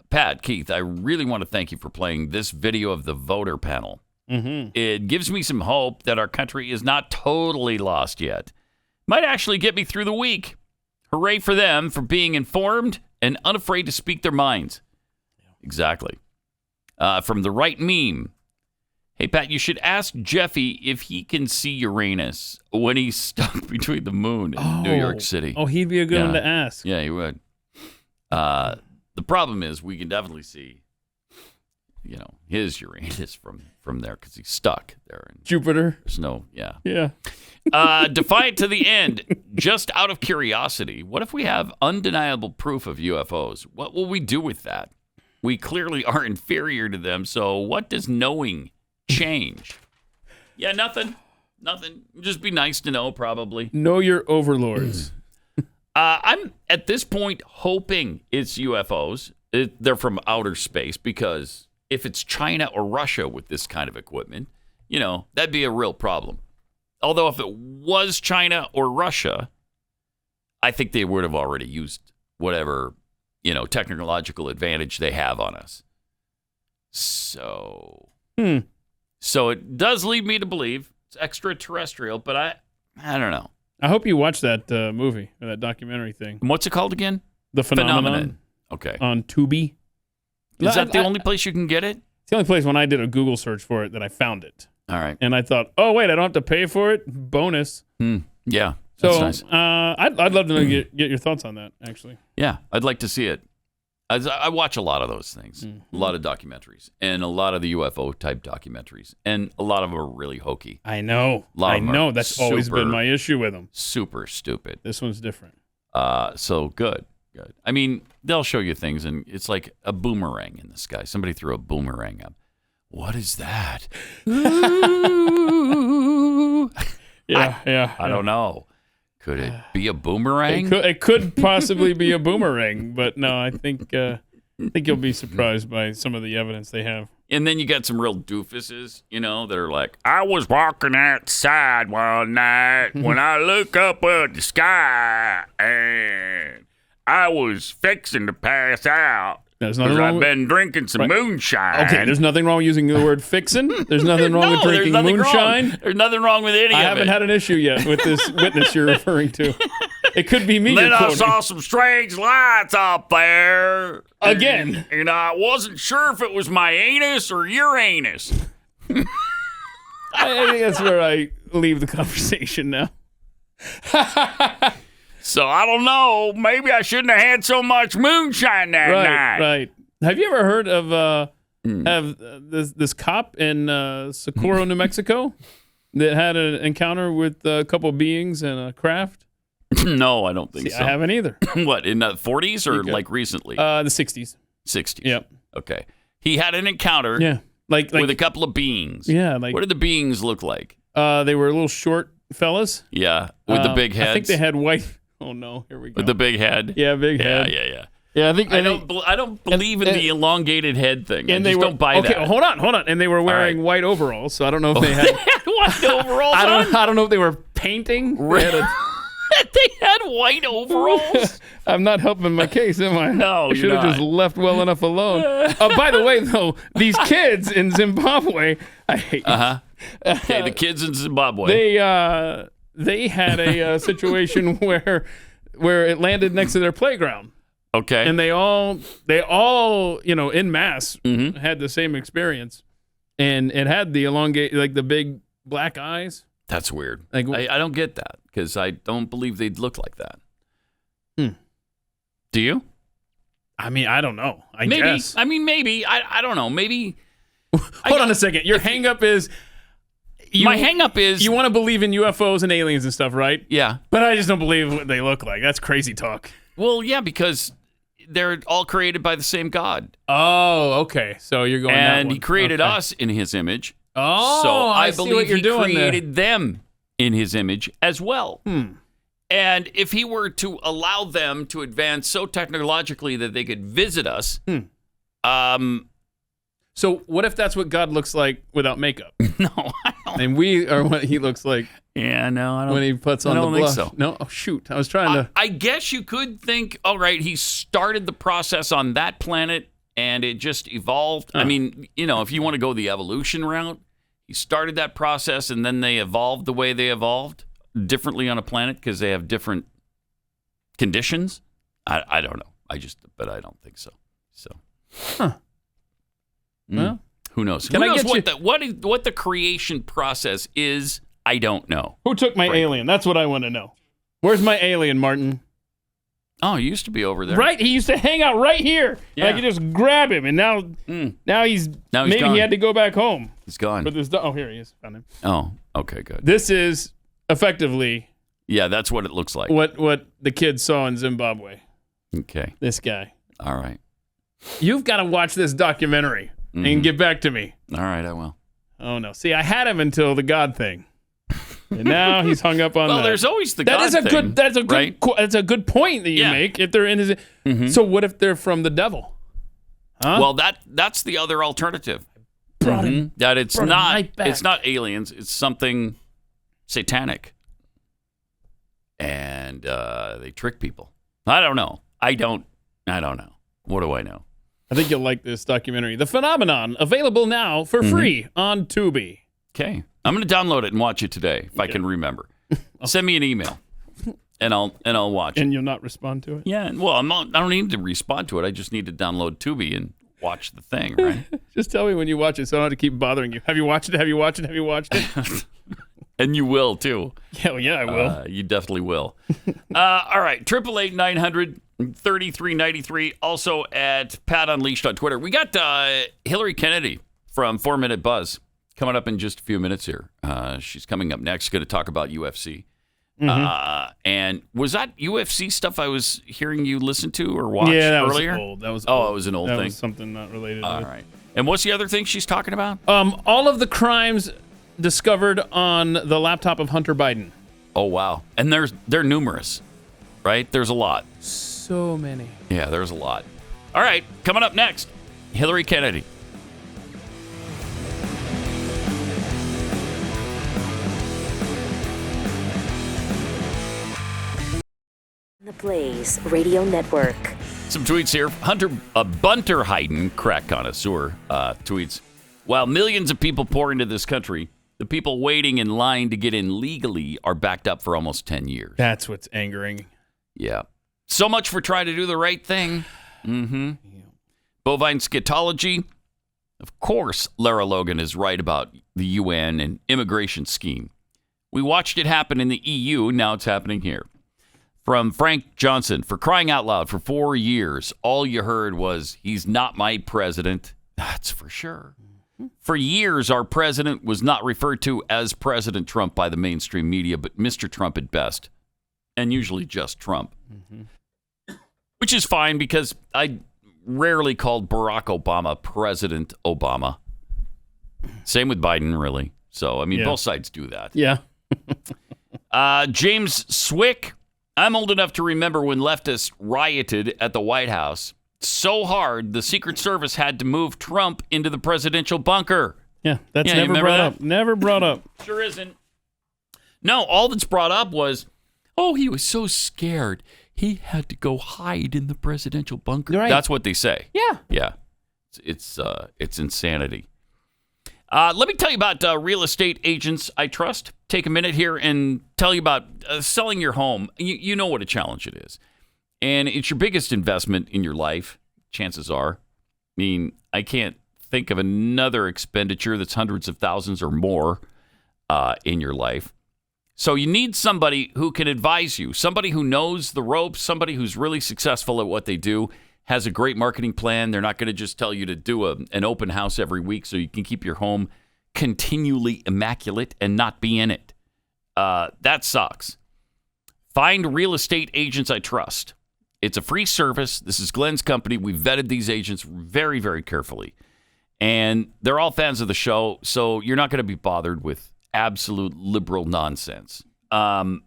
Speaker 3: Pat, Keith, I really want to thank you for playing this video of the voter panel. It gives me some hope that our country is not totally lost yet. Might actually get me through the week. Hooray for them for being informed and unafraid to speak their minds. Exactly. From the right meme, Hey, Pat, you should ask Jeffy if he can see Uranus when he's stuck between the moon and New York City.
Speaker 2: Oh, he'd be a good one to ask.
Speaker 3: Yeah, he would. The problem is we can definitely see, his Uranus from there because he's stuck there. And
Speaker 2: Jupiter.
Speaker 3: There's no, yeah.
Speaker 2: Yeah.
Speaker 3: Defiant to the end. Just out of curiosity, what if we have undeniable proof of UFOs? What will we do with that? We clearly are inferior to them, so what does knowing change? Yeah, nothing. Just be nice to know, probably.
Speaker 2: Know your overlords.
Speaker 3: I'm, at this point, hoping it's UFOs. They're from outer space, because if it's China or Russia with this kind of equipment, that'd be a real problem. Although if it was China or Russia, I think they would have already used whatever, technological advantage they have on us. So it does lead me to believe it's extraterrestrial, but I don't know.
Speaker 2: I hope you watch that movie or that documentary thing.
Speaker 3: What's it called again?
Speaker 2: The Phenomenon.
Speaker 3: Okay.
Speaker 2: On Tubi.
Speaker 3: Is that the only place you can get it?
Speaker 2: It's the only place when I did a Google search for it that I found it.
Speaker 3: All right.
Speaker 2: And I thought, oh, wait, I don't have to pay for it? Bonus.
Speaker 3: Yeah, that's nice.
Speaker 2: I'd love to get your thoughts on that, actually.
Speaker 3: Yeah, I'd like to see it. I watch a lot of those things, a lot of documentaries, and a lot of the UFO type documentaries, and a lot of them are really hokey.
Speaker 2: I know. That's always been my issue with them.
Speaker 3: Super stupid.
Speaker 2: This one's different.
Speaker 3: So good. I mean, they'll show you things, and it's like a boomerang in the sky. Somebody threw a boomerang up. What is that?
Speaker 2: Yeah.
Speaker 3: I don't know. Could it be a boomerang?
Speaker 2: It could possibly be a boomerang, but no, I think you'll be surprised by some of the evidence they have.
Speaker 3: And then you got some real doofuses, that are like, I was walking outside one night when I look up at the sky and I was fixing to pass out.
Speaker 2: There's nothing
Speaker 3: because
Speaker 2: wrong
Speaker 3: I've been drinking some moonshine.
Speaker 2: Okay, there's nothing wrong with using the word fixin'. There's nothing wrong with drinking moonshine.
Speaker 3: There's nothing wrong with any of it.
Speaker 2: I haven't had an issue yet with this witness you're referring to. It could be me.
Speaker 3: Then I saw some strange lights up there.
Speaker 2: Again.
Speaker 3: And I wasn't sure if it was my anus or Uranus.
Speaker 2: I think that's where I leave the conversation now.
Speaker 3: So I don't know. Maybe I shouldn't have had so much moonshine that night.
Speaker 2: Right. Have you ever heard of this cop in Socorro, New Mexico, that had an encounter with a couple of beings and a craft?
Speaker 3: No, I don't think so.
Speaker 2: I haven't either.
Speaker 3: What, in the 40s or like recently?
Speaker 2: The 60s.
Speaker 3: 60s.
Speaker 2: Yep.
Speaker 3: Okay. He had an encounter.
Speaker 2: Yeah. Like
Speaker 3: with a couple of beings.
Speaker 2: Yeah.
Speaker 3: What did the beings look like?
Speaker 2: They were little short fellas.
Speaker 3: Yeah. With the big heads.
Speaker 2: I think they had white. Oh no! Here we go.
Speaker 3: With the big head.
Speaker 2: Yeah, big head.
Speaker 3: Yeah.
Speaker 2: Yeah, I think
Speaker 3: I don't believe in the elongated head thing. And I just don't buy that.
Speaker 2: Okay, hold on. And they were wearing white overalls, so I don't know if they had
Speaker 3: white overalls.
Speaker 2: I don't know if they were painting.
Speaker 3: They had white overalls.
Speaker 2: I'm not helping my case, am I?
Speaker 3: No,
Speaker 2: I should have just left well enough alone. By the way, though, these kids in Zimbabwe, I hate.
Speaker 3: Okay, the kids in Zimbabwe.
Speaker 2: They had a situation where it landed next to their playground.
Speaker 3: Okay.
Speaker 2: And they all en masse had the same experience. And it had the elongate, like the big black eyes.
Speaker 3: That's weird.
Speaker 2: Like,
Speaker 3: I don't get that because I don't believe they'd look like that. Do you?
Speaker 2: I mean, I don't know. I
Speaker 3: maybe.
Speaker 2: guess.
Speaker 3: I mean, maybe. I don't know. Maybe.
Speaker 2: Hold on a second. Your hang-up is...
Speaker 3: My hang-up is...
Speaker 2: You want to believe in UFOs and aliens and stuff, right?
Speaker 3: Yeah.
Speaker 2: But I just don't believe what they look like. That's crazy talk.
Speaker 3: Well, yeah, because they're all created by the same God.
Speaker 2: Oh, okay. So you're going that
Speaker 3: And
Speaker 2: one.
Speaker 3: he created us in his image.
Speaker 2: Oh,
Speaker 3: so I
Speaker 2: see
Speaker 3: believe
Speaker 2: what you're
Speaker 3: he
Speaker 2: doing
Speaker 3: created them in his image as well. And if he were to allow them to advance so technologically that they could visit us...
Speaker 2: So what if that's what God looks like without makeup?
Speaker 3: No, I don't.
Speaker 2: And we are what he looks like.
Speaker 3: Yeah, no, I don't.
Speaker 2: When he puts on the blush.
Speaker 3: Think so.
Speaker 2: No, oh shoot, I was trying to.
Speaker 3: I guess you could think, all right, he started the process on that planet and it just evolved. I mean, if you want to go the evolution route, he started that process and then they evolved the way they evolved differently on a planet because they have different conditions. I don't know. But I don't think so. So.
Speaker 2: Well,
Speaker 3: Who knows? Who knows what the creation process is? I don't know.
Speaker 2: Who took my alien? That's what I want to know. Where's my alien, Martin?
Speaker 3: Oh, he used to be over there.
Speaker 2: Right, he used to hang out right here. Yeah. And I could just grab him, and now he's maybe
Speaker 3: gone.
Speaker 2: He had to go back home.
Speaker 3: He's gone.
Speaker 2: But here he is. Found him.
Speaker 3: Oh, okay, good.
Speaker 2: This is effectively.
Speaker 3: Yeah, that's what it looks like.
Speaker 2: What the kids saw in Zimbabwe.
Speaker 3: Okay.
Speaker 2: This guy.
Speaker 3: All right.
Speaker 2: You've got to watch this documentary and get back to me.
Speaker 3: All right, I will.
Speaker 2: Oh no! See, I had him until the God thing. And now he's hung up on that.
Speaker 3: Well, there's always the God thing.
Speaker 2: That's a good.
Speaker 3: Right?
Speaker 2: That's a good point that you make. If they're in his, so what if they're from the devil? Huh?
Speaker 3: Well, that's the other alternative. That it's not aliens. It's something satanic, and they trick people. I don't know. I don't know. What do I know?
Speaker 2: I think you'll like this documentary, The Phenomenon, available now for free on Tubi.
Speaker 3: Okay. I'm going to download it and watch it today if I can remember. Send me an email, and I'll watch it.
Speaker 2: And you'll not respond to it?
Speaker 3: Yeah. Well, I don't need to respond to it. I just need to download Tubi and watch the thing, right?
Speaker 2: Just tell me when you watch it so I don't have to keep bothering you. Have you watched it? Have you watched it? Have you watched it?
Speaker 3: And you will, too.
Speaker 2: Yeah, I will.
Speaker 3: You definitely will. All right. 888-900-3393. Also at Pat Unleashed on Twitter. We got Hilary Kennedy from 4 Minute Buzz coming up in just a few minutes here. She's coming up next. Going to talk about UFC. And was that UFC stuff I was hearing you listen to or watch earlier?
Speaker 2: That was old.
Speaker 3: It was an old thing.
Speaker 2: That was something not related to it.
Speaker 3: All right. And what's the other thing she's talking about?
Speaker 2: All of the crimes discovered on the laptop of Hunter Biden.
Speaker 3: Oh, wow. And they're numerous, right? There's a lot.
Speaker 2: So many.
Speaker 3: Yeah, there's a lot. All right. Coming up next, Hilary Kennedy.
Speaker 1: The Blaze Radio Network.
Speaker 3: Some tweets here. Bunter Hayden, crack connoisseur, tweets. While millions of people pour into this country, the people waiting in line to get in legally are backed up for almost 10 years.
Speaker 2: That's what's angering.
Speaker 3: Yeah. So much for trying to do the right thing. Yeah. Bovine scatology. Of course, Lara Logan is right about the UN and immigration scheme. We watched it happen in the EU. Now it's happening here. From Frank Johnson, for crying out loud, for 4 years, all you heard was, he's not my president. That's for sure. For years, our president was not referred to as President Trump by the mainstream media, but Mr. Trump at best, and usually just Trump. Which is fine, because I rarely called Barack Obama President Obama. Same with Biden, really. So, I mean, both sides do that.
Speaker 2: Yeah.
Speaker 3: James Swick. I'm old enough to remember when leftists rioted at the White House so hard the Secret Service had to move Trump into the presidential bunker.
Speaker 2: Yeah, that's never brought up. Never brought up.
Speaker 3: Sure isn't. No, all that's brought up was, he was so scared he had to go hide in the presidential bunker.
Speaker 2: Right.
Speaker 3: That's what they say.
Speaker 2: Yeah.
Speaker 3: Yeah. It's insanity. Let me tell you about real estate agents I trust. Take a minute here and tell you about selling your home. You know what a challenge it is. And it's your biggest investment in your life, chances are. I mean, I can't think of another expenditure that's hundreds of thousands or more in your life. So you need somebody who can advise you, somebody who knows the ropes, somebody who's really successful at what they do, has a great marketing plan. They're not going to just tell you to do an open house every week so you can keep your home continually immaculate and not be in it. That sucks. Find real estate agents I trust. It's a free service. This is Glenn's company. We've vetted these agents very, very carefully. And they're all fans of the show, so you're not going to be bothered with absolute liberal nonsense. And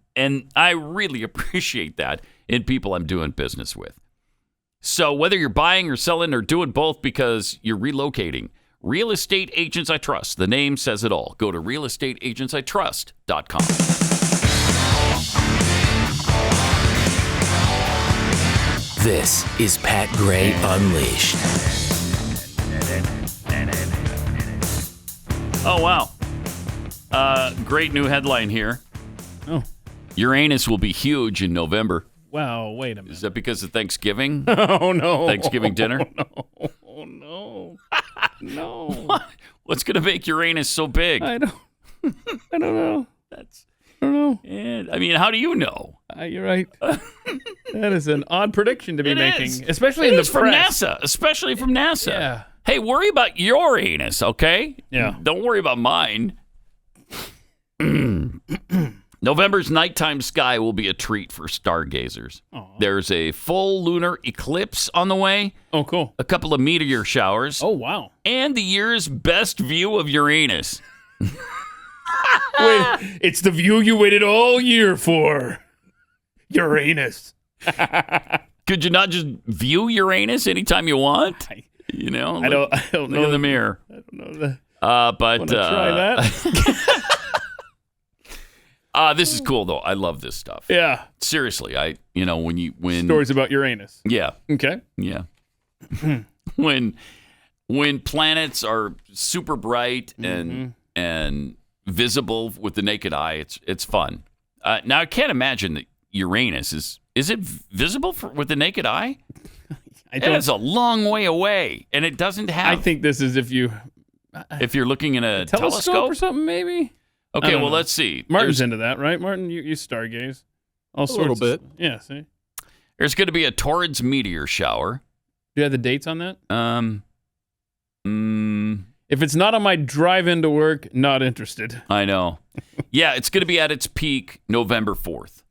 Speaker 3: I really appreciate that in people I'm doing business with. So whether you're buying or selling or doing both because you're relocating, Real Estate Agents I Trust. The name says it all. Go to realestateagentsitrust.com.
Speaker 16: This is Pat Gray Unleashed.
Speaker 3: Oh, wow. Great new headline here.
Speaker 2: Oh.
Speaker 3: Uranus will be huge in November.
Speaker 2: Wow, wait a minute.
Speaker 3: Is that because of Thanksgiving?
Speaker 2: Oh, no.
Speaker 3: Thanksgiving dinner?
Speaker 2: Oh, Oh, no. No.
Speaker 3: What's going to make Uranus so big?
Speaker 2: I don't know. I don't know.
Speaker 3: And, I mean, how do you know?
Speaker 2: You're right. That is an odd prediction to be making,
Speaker 3: is.
Speaker 2: especially
Speaker 3: It
Speaker 2: in the
Speaker 3: is from
Speaker 2: press.
Speaker 3: NASA, especially from NASA.
Speaker 2: Yeah.
Speaker 3: Hey, worry about your anus, okay?
Speaker 2: Yeah.
Speaker 3: Don't worry about mine. November's nighttime sky will be a treat for stargazers. Aww. There's a full lunar eclipse on the way.
Speaker 2: Oh, cool.
Speaker 3: A couple of meteor showers.
Speaker 2: Oh, wow.
Speaker 3: And the year's best view of Uranus.
Speaker 2: Wait, it's the view you waited all year for. Uranus.
Speaker 3: Could you not just view Uranus anytime you want? You know,
Speaker 2: I don't
Speaker 3: look
Speaker 2: know
Speaker 3: in the mirror.
Speaker 2: I don't know that.
Speaker 3: But
Speaker 2: try that.
Speaker 3: This is cool though. I love this stuff.
Speaker 2: Yeah.
Speaker 3: Seriously, when
Speaker 2: Stories about Uranus.
Speaker 3: Yeah.
Speaker 2: Okay.
Speaker 3: Yeah. when planets are super bright and visible with the naked eye, it's fun. Now I can't imagine that Uranus is it visible with the naked eye? It's a long way away, and it doesn't have.
Speaker 2: I think this is if you're
Speaker 3: looking in a
Speaker 2: telescope or something, maybe.
Speaker 3: Okay, well, let's see.
Speaker 2: Martin's into that, right? Martin, you stargaze. All sorts.
Speaker 4: A little bit.
Speaker 2: Yeah, see?
Speaker 3: There's going to be a Taurus meteor shower.
Speaker 2: Do you have the dates on that? If it's not on my drive into work, not interested.
Speaker 3: I know. Yeah, it's going to be at its peak November 4th.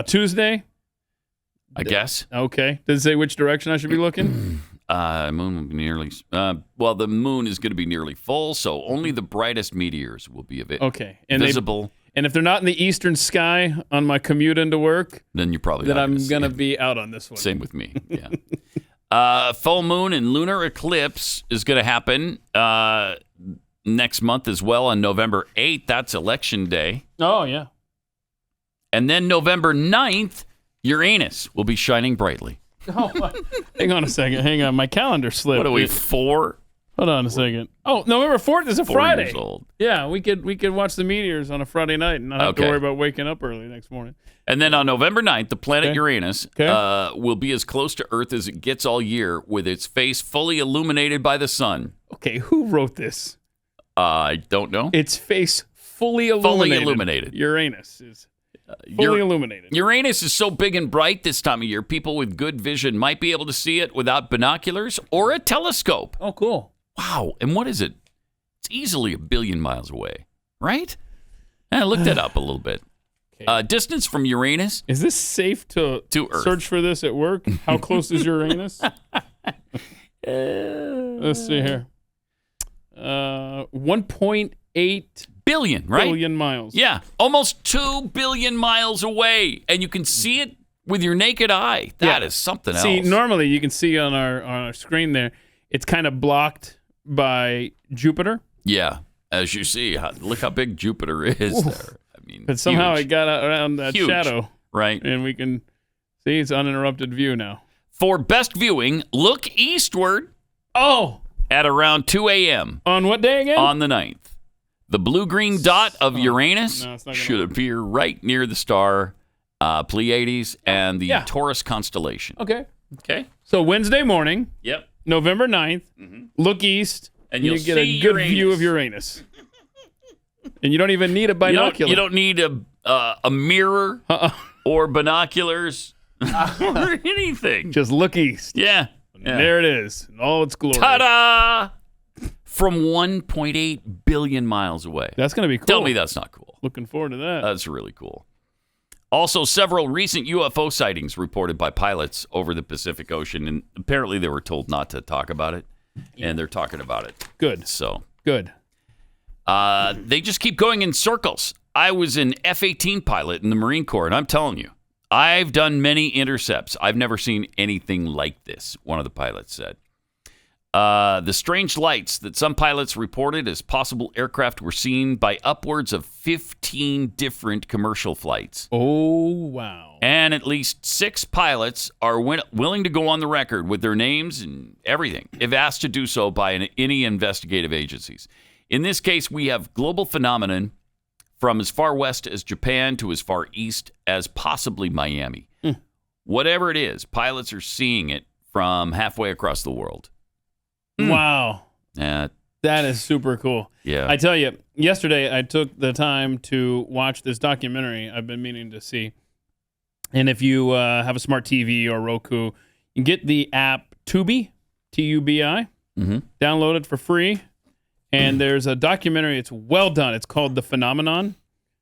Speaker 2: Tuesday?
Speaker 3: I guess.
Speaker 2: Okay. Does it say which direction I should be looking?
Speaker 3: Moon will be nearly. Well, the moon is going to be nearly full, so only the brightest meteors will be visible.
Speaker 2: And if they're not in the eastern sky on my commute into work,
Speaker 3: then you're probably
Speaker 2: then I'm going to be out on this one.
Speaker 3: Same with me. Yeah. Full moon and lunar eclipse is going to happen next month as well on November 8th. That's Election Day.
Speaker 2: Oh, yeah.
Speaker 3: And then November 9th, Uranus will be shining brightly.
Speaker 2: Oh, hang on a second. Hang on. My calendar slipped.
Speaker 3: What are we, 4?
Speaker 2: Hold on a second. Oh, November 4th is a
Speaker 3: 4
Speaker 2: Friday.
Speaker 3: Years old.
Speaker 2: Yeah, we could watch the meteors on a Friday night and not have to worry about waking up early next morning.
Speaker 3: And then on November 9th, the planet Uranus will be as close to Earth as it gets all year, with its face fully illuminated by the sun.
Speaker 2: Okay, who wrote this?
Speaker 3: I don't know.
Speaker 2: Its face fully illuminated.
Speaker 3: Fully illuminated.
Speaker 2: Uranus is fully illuminated.
Speaker 3: Uranus is so big and bright this time of year, people with good vision might be able to see it without binoculars or a telescope.
Speaker 2: Oh, cool.
Speaker 3: Wow. And what is it? It's easily 1 billion miles away, right? I looked that up a little bit. Distance from Uranus.
Speaker 2: Is this safe to
Speaker 3: Earth.
Speaker 2: Search for this at work? How close is Uranus? Let's see here. 1.8
Speaker 3: billion, right?
Speaker 2: Billion miles.
Speaker 3: Yeah, almost 2 billion miles away, and you can see it with your naked eye. That is something else.
Speaker 2: See, normally you can see on our screen there, it's kind of blocked by Jupiter.
Speaker 3: Yeah, as you see, look how big Jupiter is there. I mean,
Speaker 2: but somehow
Speaker 3: huge.
Speaker 2: it got around that shadow,
Speaker 3: right?
Speaker 2: And we can see it's uninterrupted view now.
Speaker 3: For best viewing, look eastward.
Speaker 2: Oh,
Speaker 3: at around 2 a.m.
Speaker 2: On what day again?
Speaker 3: On the 9th. The blue-green dot of Uranus should appear right near the star Pleiades and the Taurus constellation.
Speaker 2: Okay.
Speaker 3: Okay.
Speaker 2: So Wednesday morning.
Speaker 3: Yep.
Speaker 2: November 9th. Look east,
Speaker 3: and
Speaker 2: you get a good view of Uranus. And you don't even need a binocular.
Speaker 3: You don't need a mirror or binoculars or anything.
Speaker 2: Just look east.
Speaker 3: Yeah.
Speaker 2: And there it is, in all its glory.
Speaker 3: Ta-da! From 1.8 billion miles away.
Speaker 2: That's going to be cool.
Speaker 3: Tell me that's not cool.
Speaker 2: Looking forward to that.
Speaker 3: That's really cool. Also, several recent UFO sightings reported by pilots over the Pacific Ocean, and apparently they were told not to talk about it, and they're talking about it.
Speaker 2: Good.
Speaker 3: So
Speaker 2: good.
Speaker 3: They just keep going in circles. I was an F-18 pilot in the Marine Corps, and I'm telling you, I've done many intercepts. I've never seen anything like this, one of the pilots said. The strange lights that some pilots reported as possible aircraft were seen by upwards of 15 different commercial flights.
Speaker 2: Oh, wow.
Speaker 3: And at least 6 pilots are willing to go on the record with their names and everything, if asked to do so by any investigative agencies. In this case, we have global phenomenon from as far west as Japan to as far east as possibly Miami. Whatever it is, pilots are seeing it from halfway across the world.
Speaker 2: Wow.
Speaker 3: Yeah.
Speaker 2: That is super cool.
Speaker 3: Yeah.
Speaker 2: I tell you, yesterday I took the time to watch this documentary I've been meaning to see. And if you have a smart TV or Roku, you can get the app Tubi, Tubi. Download it for free. And there's a documentary. It's well done. It's called The Phenomenon.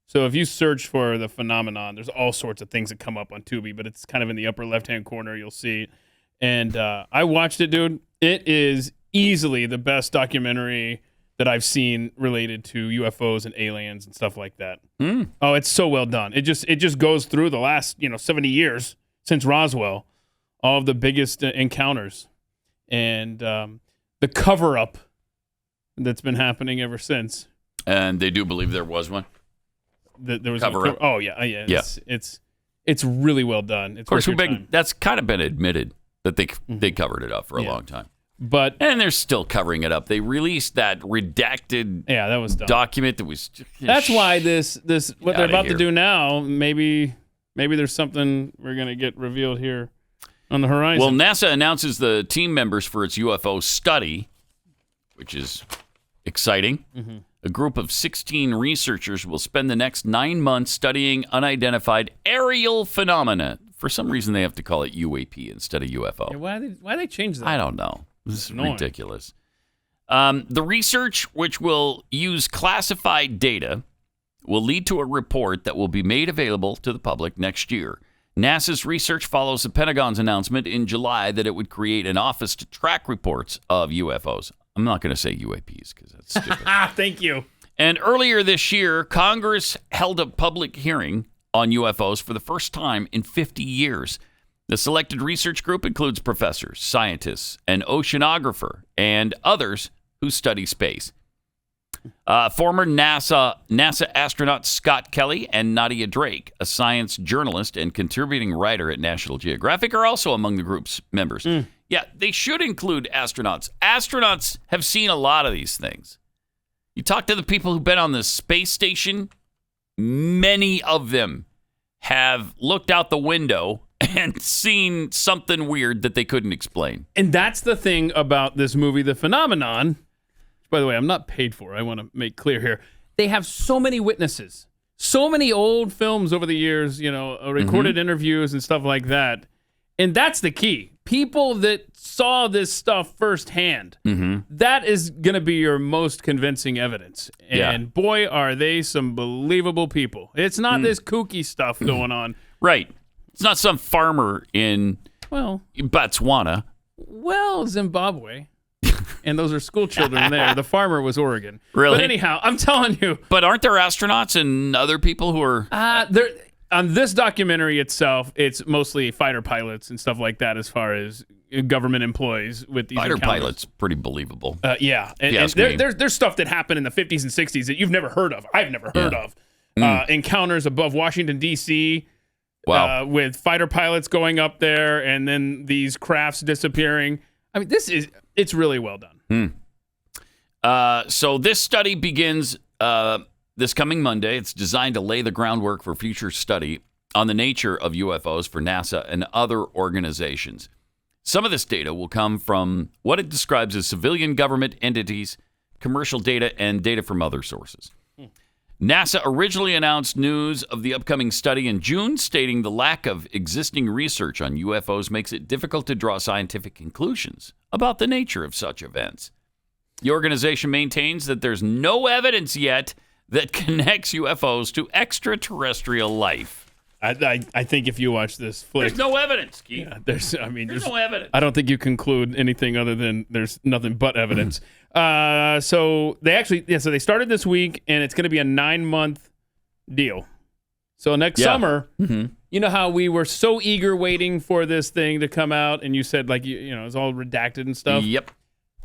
Speaker 2: So if you search for The Phenomenon, there's all sorts of things that come up on Tubi, but it's kind of in the upper left-hand corner. You'll see. And I watched it, dude. It is easily the best documentary that I've seen related to UFOs and aliens and stuff like that. Oh, it's so well done. It just goes through the last 70 years since Roswell, all of the biggest encounters, and the cover-up that's been happening ever since.
Speaker 3: And they do believe there was one.
Speaker 2: There was
Speaker 3: cover-up.
Speaker 2: Oh yeah. It's really well done. It's
Speaker 3: of course, that's kind of been admitted that they covered it up for a long time. And they're still covering it up. They released that redacted
Speaker 2: that was dumb.
Speaker 3: document that was.
Speaker 2: That's why this what they're about to do now. Maybe there's something we're gonna get revealed here on the horizon.
Speaker 3: Well, NASA announces the team members for its UFO study, which is exciting. A group of 16 researchers will spend the next 9 months studying unidentified aerial phenomena. For some reason, they have to call it UAP instead of UFO.
Speaker 2: Yeah, why they change that?
Speaker 3: I don't know. This is
Speaker 2: annoying.
Speaker 3: ridiculous. The research, which will use classified data, will lead to a report that will be made available to the public next year. NASA's research follows the Pentagon's announcement in July that it would create an office to track reports of UFOs. I'm not going to say UAPs because that's stupid.
Speaker 2: Thank you.
Speaker 3: And earlier this year, Congress held a public hearing on UFOs for the first time in 50 years. The selected research group includes professors, scientists, an oceanographer, and others who study space. Former NASA astronauts Scott Kelly and Nadia Drake, a science journalist and contributing writer at National Geographic, are also among the group's members. Yeah, they should include astronauts. Astronauts have seen a lot of these things. You talk to the people who've been on the space station, many of them have looked out the window and seen something weird that they couldn't explain.
Speaker 2: And that's the thing about this movie, The Phenomenon. By the way, I'm not paid for. I want to make clear here. They have so many witnesses, so many old films over the years, recorded interviews and stuff like that. And that's the key. People that saw this stuff firsthand, that is going to be your most convincing evidence. And boy, are they some believable people. It's not this kooky stuff going on.
Speaker 3: Right. It's not some farmer in Botswana.
Speaker 2: Well, Zimbabwe. And those are school children there. The farmer was Oregon.
Speaker 3: Really?
Speaker 2: But anyhow, I'm telling you.
Speaker 3: But aren't there astronauts and other people who are...
Speaker 2: On this documentary itself, it's mostly fighter pilots and stuff like that as far as government employees with these
Speaker 3: fighter
Speaker 2: encounters.
Speaker 3: pilots, pretty believable.
Speaker 2: Yeah. And there's stuff that happened in the 50s and 60s that you've never heard of. I've never heard of. Encounters above Washington, D.C., with fighter pilots going up there and then these crafts disappearing. I mean, it's really well done.
Speaker 3: So this study begins this coming Monday. It's designed to lay the groundwork for future study on the nature of UFOs for NASA and other organizations. Some of this data will come from what it describes as civilian government entities, commercial data, and data from other sources. NASA originally announced news of the upcoming study in June, stating the lack of existing research on UFOs makes it difficult to draw scientific conclusions about the nature of such events. The organization maintains that there's no evidence yet that connects UFOs to extraterrestrial life.
Speaker 2: I think if you watch this flick,
Speaker 3: there's no evidence, Keith.
Speaker 2: Yeah, there's
Speaker 3: no evidence.
Speaker 2: I don't think you conclude anything other than there's nothing but evidence. So they started this week, and it's going to be a 9-month deal. So next summer, you know how we were so eager waiting for this thing to come out, and you said it's all redacted and stuff.
Speaker 3: Yep.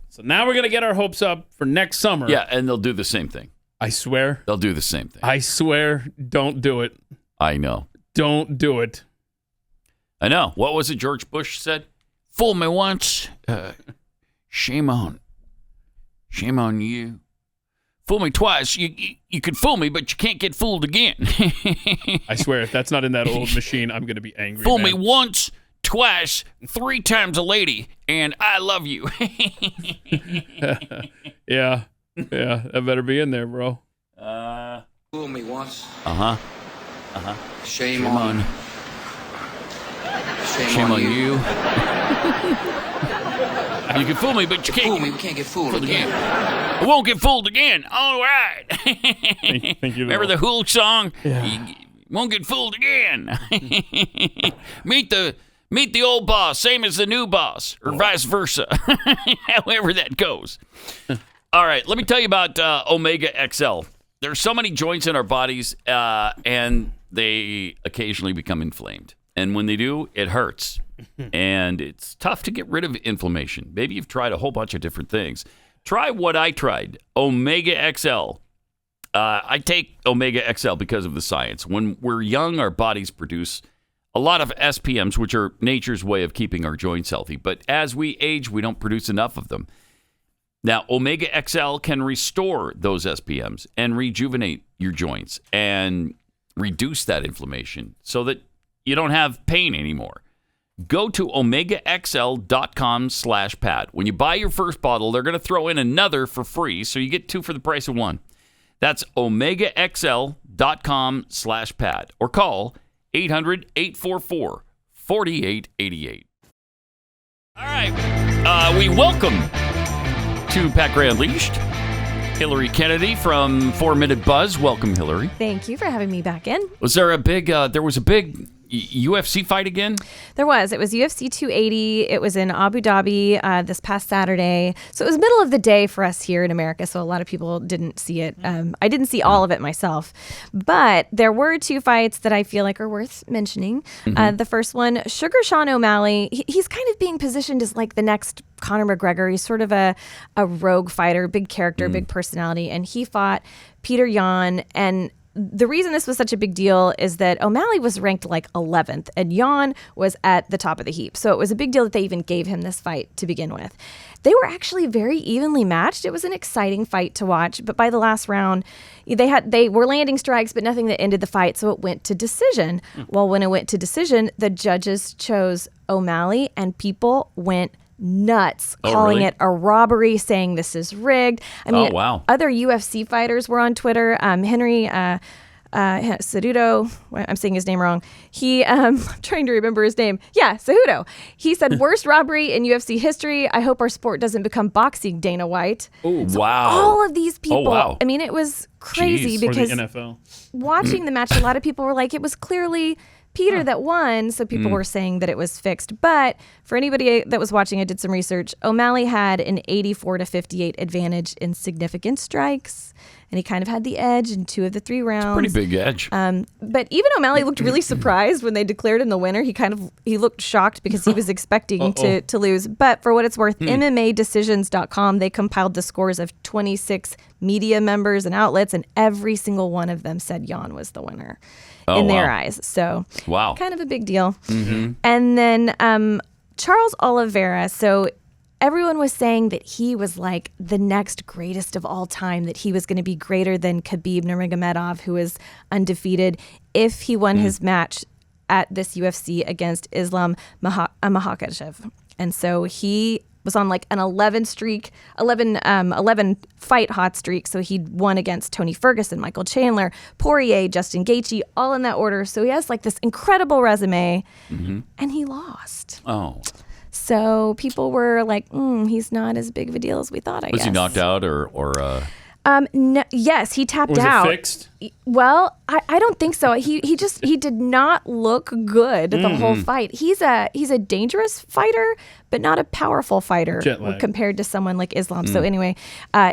Speaker 2: So now we're going to get our hopes up for next summer.
Speaker 3: Yeah, and they'll do the same thing.
Speaker 2: I swear.
Speaker 3: They'll do the same thing.
Speaker 2: I swear. Don't do it.
Speaker 3: I know.
Speaker 2: Don't do it.
Speaker 3: I know. What was it George Bush said? Fool me once. Shame on you. Fool me twice. You could fool me, but you can't get fooled again.
Speaker 2: I swear, if that's not in that old machine, I'm going to be angry.
Speaker 3: Fool me once, twice, 3 times a lady, and I love you.
Speaker 2: Yeah, that better be in there, bro.
Speaker 4: Fool me once.
Speaker 3: Shame on. Shame on you. You can fool me, but you can't.
Speaker 4: Fool me, we can't get fooled again.
Speaker 3: I won't get fooled again. All right.
Speaker 2: Thank you.
Speaker 3: Remember the Hulk song?
Speaker 2: Yeah.
Speaker 3: You won't get fooled again. Meet the old boss, same as the new boss, or vice versa. However that goes. All right, let me tell you about Omega XL. There's so many joints in our bodies, and they occasionally become inflamed. And when they do, it hurts. And it's tough to get rid of inflammation. Maybe you've tried a whole bunch of different things. Try what I tried, Omega XL. I take Omega XL because of the science. When we're young, our bodies produce a lot of SPMs, which are nature's way of keeping our joints healthy. But as we age, we don't produce enough of them. Now, Omega XL can restore those SPMs and rejuvenate your joints and reduce that inflammation so that you don't have pain anymore. Go to omegaxl.com/Pat. When you buy your first bottle, they're going to throw in another for free, so you get 2 for the price of 1. That's omegaxl.com/Pat or call 800-844-4888. All right. We welcome to Pat Gray Unleashed Hilary Kennedy from 4 Minute Buzz. Welcome, Hilary.
Speaker 22: Thank you for having me back in.
Speaker 3: Was there a big, there was a big UFC fight again?
Speaker 22: There was. It was UFC 280. It was in Abu Dhabi this past Saturday. So it was middle of the day for us here in America, so a lot of people didn't see it. I didn't see all of it myself. But there were 2 fights that I feel like are worth mentioning. The first one, Sugar Sean O'Malley, he's kind of being positioned as like the next Conor McGregor. He's sort of a rogue fighter, big character, big personality. And he fought Peter Yan. And the reason this was such a big deal is that O'Malley was ranked like 11th and Yan was at the top of the heap. So it was a big deal that they even gave him this fight to begin with. They were actually very evenly matched. It was an exciting fight to watch, but by the last round, they were landing strikes, but nothing that ended the fight, so it went to decision. Well, when it went to decision, the judges chose O'Malley and people went nuts, calling it a robbery, saying this is rigged. I mean, other UFC fighters were on Twitter. Henry Cejudo, I'm saying his name wrong. I'm trying to remember his name. Yeah, Cejudo. He said, worst robbery in UFC history. I hope our sport doesn't become boxing, Dana White.
Speaker 3: Oh,
Speaker 22: so
Speaker 3: wow.
Speaker 22: All of these people.
Speaker 3: Oh, wow.
Speaker 22: I mean, it was crazy because
Speaker 2: the NFL.
Speaker 22: Watching the match, a lot of people were like, it was clearly Peter that won, so people were saying that it was fixed. But for anybody that was watching, I did some research. O'Malley had an 84-58 advantage in significant strikes, and he kind of had the edge in 2 of the 3 rounds.
Speaker 3: It's a pretty big edge.
Speaker 22: But even O'Malley looked really surprised when they declared him the winner. He looked shocked because he was expecting to lose. But for what it's worth, MMAdecisions.com, they compiled the scores of 26 media members and outlets, and every single one of them said Yan was the winner. In their eyes. So kind of a big deal. And then Charles Oliveira. So everyone was saying that he was like the next greatest of all time, that he was going to be greater than Khabib Nurmagomedov, who is undefeated, if he won his match at this UFC against Islam Makhachev. And so he was on like an 11 fight hot streak. So he won against Tony Ferguson, Michael Chandler, Poirier, Justin Gaethje, all in that order. So he has like this incredible resume, and he lost. So people were like, was not as big of a deal as we thought, I guess.
Speaker 3: Was he knocked out or
Speaker 22: No, yes, he tapped out.
Speaker 2: Was it fixed?
Speaker 22: Well, I don't think so. He did not look good the whole fight. He's a dangerous fighter, but not a powerful fighter compared to someone like Islam. So anyway,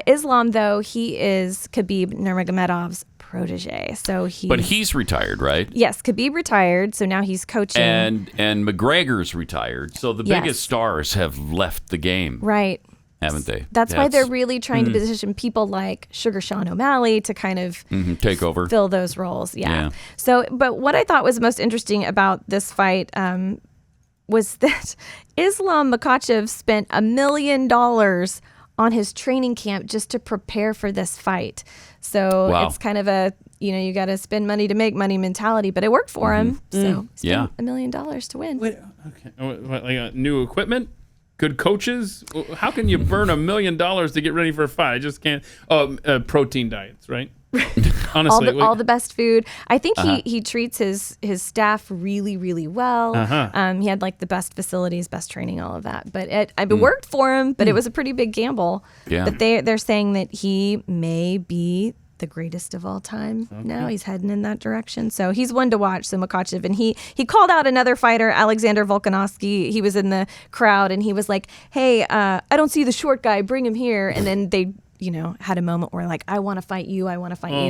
Speaker 22: Islam, though, he is Khabib Nurmagomedov's protege. But
Speaker 3: he's retired, right?
Speaker 22: Yes, Khabib retired, so now he's coaching.
Speaker 3: And McGregor's retired, so the biggest stars have left the game.
Speaker 22: Right.
Speaker 3: Haven't they?
Speaker 22: That's why they're really trying to position people like Sugar Sean O'Malley to kind of
Speaker 3: take over,
Speaker 22: fill those roles. Yeah. So, but what I thought was most interesting about this fight was that Islam Makhachev spent $1 million on his training camp just to prepare for this fight. So it's kind of a you got to spend money to make money mentality, but it worked for him. So he spent $1 million to win.
Speaker 2: Wait, okay. What, like new equipment? Good coaches? How can you burn $1 million to get ready for a fight? I just can't. Protein diets, right? Honestly,
Speaker 22: all the best food. I think he treats his staff really, really well. He had like the best facilities, best training, all of that. But it worked for him, but it was a pretty big gamble.
Speaker 3: Yeah.
Speaker 22: But they're saying that he may be the greatest of all time. Now he's heading in that direction. So he's one to watch, so Makachev. And he called out another fighter, Alexander Volkanovski. He was in the crowd and he was like, hey, I don't see the short guy, bring him here. And then they had a moment where like, I want to fight you.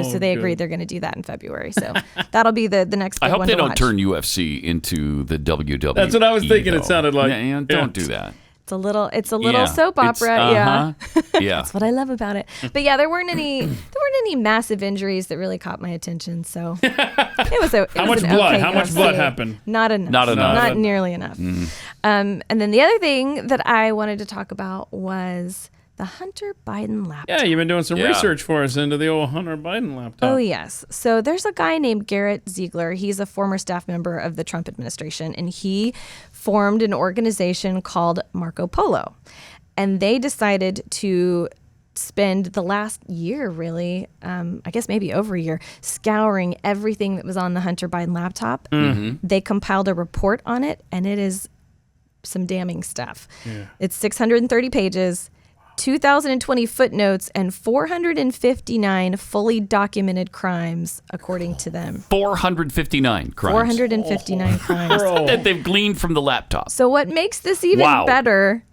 Speaker 22: So they agreed they're going to do that in February. So that'll be the next big
Speaker 3: I hope
Speaker 22: one
Speaker 3: they
Speaker 22: to
Speaker 3: don't
Speaker 22: watch.
Speaker 3: turn UFC into the WWE.
Speaker 2: That's what I was thinking.
Speaker 3: though.
Speaker 2: It sounded like.
Speaker 3: Yeah, don't do that.
Speaker 22: It's a little soap opera.
Speaker 3: Yeah.
Speaker 22: That's what I love about it. But yeah, there weren't any massive injuries that really caught my attention. So it was
Speaker 2: How much blood? How much blood happened?
Speaker 22: Not enough. Not nearly enough. And then the other thing that I wanted to talk about was the Hunter Biden laptop.
Speaker 2: Yeah, you've been doing some research for us into the old Hunter Biden laptop.
Speaker 22: Oh, yes. So there's a guy named Garrett Ziegler. He's a former staff member of the Trump administration, and he formed an organization called Marco Polo. And they decided to spend the last year, really, I guess maybe over a year, scouring everything that was on the Hunter Biden laptop. They compiled a report on it, and it is some damning stuff. Yeah. It's 630 pages. 2,020 footnotes and 459 fully documented crimes, according to them.
Speaker 3: 459 crimes.
Speaker 22: 459 crimes.
Speaker 3: That they've gleaned from the laptop.
Speaker 22: So what makes this even better,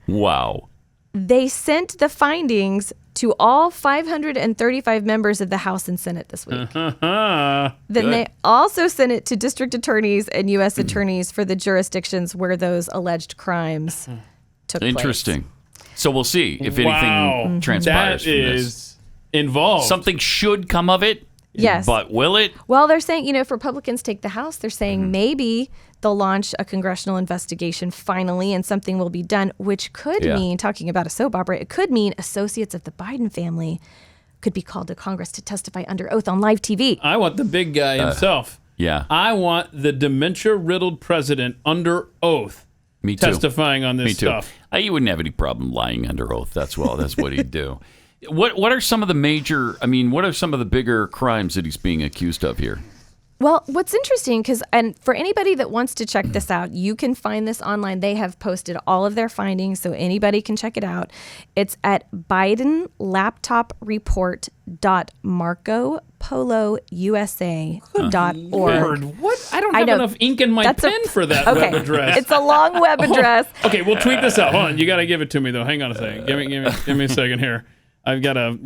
Speaker 22: they sent the findings to all 535 members of the House and Senate this week. Then they also sent it to district attorneys and U.S. attorneys for the jurisdictions where those alleged crimes took place.
Speaker 3: Interesting. So we'll see if anything transpires from this.
Speaker 2: That is involved.
Speaker 3: Something should come of it.
Speaker 22: Yes.
Speaker 3: But will it?
Speaker 22: Well, they're saying, if Republicans take the House, they're saying maybe they'll launch a congressional investigation finally and something will be done, which could mean, talking about a soap opera, it could mean associates of the Biden family could be called to Congress to testify under oath on live TV.
Speaker 2: I want the big guy himself. I want the dementia-riddled president under oath.
Speaker 3: Me too.
Speaker 2: Testifying on this stuff.
Speaker 3: You wouldn't have any problem lying under oath. That's what he'd do. What are some of the what are some of the bigger crimes that he's being accused of here?
Speaker 22: Well, what's interesting, and for anybody that wants to check this out, you can find this online. They have posted all of their findings, so anybody can check it out. It's at bidenlaptopreport.marcopoulousa.org.
Speaker 2: What? I don't have enough ink in my pen for that web address.
Speaker 22: It's a long web address.
Speaker 2: Okay, we'll tweet this out. Hold on, you got to give it to me though. Hang on a second. Give me a second here. I've got to,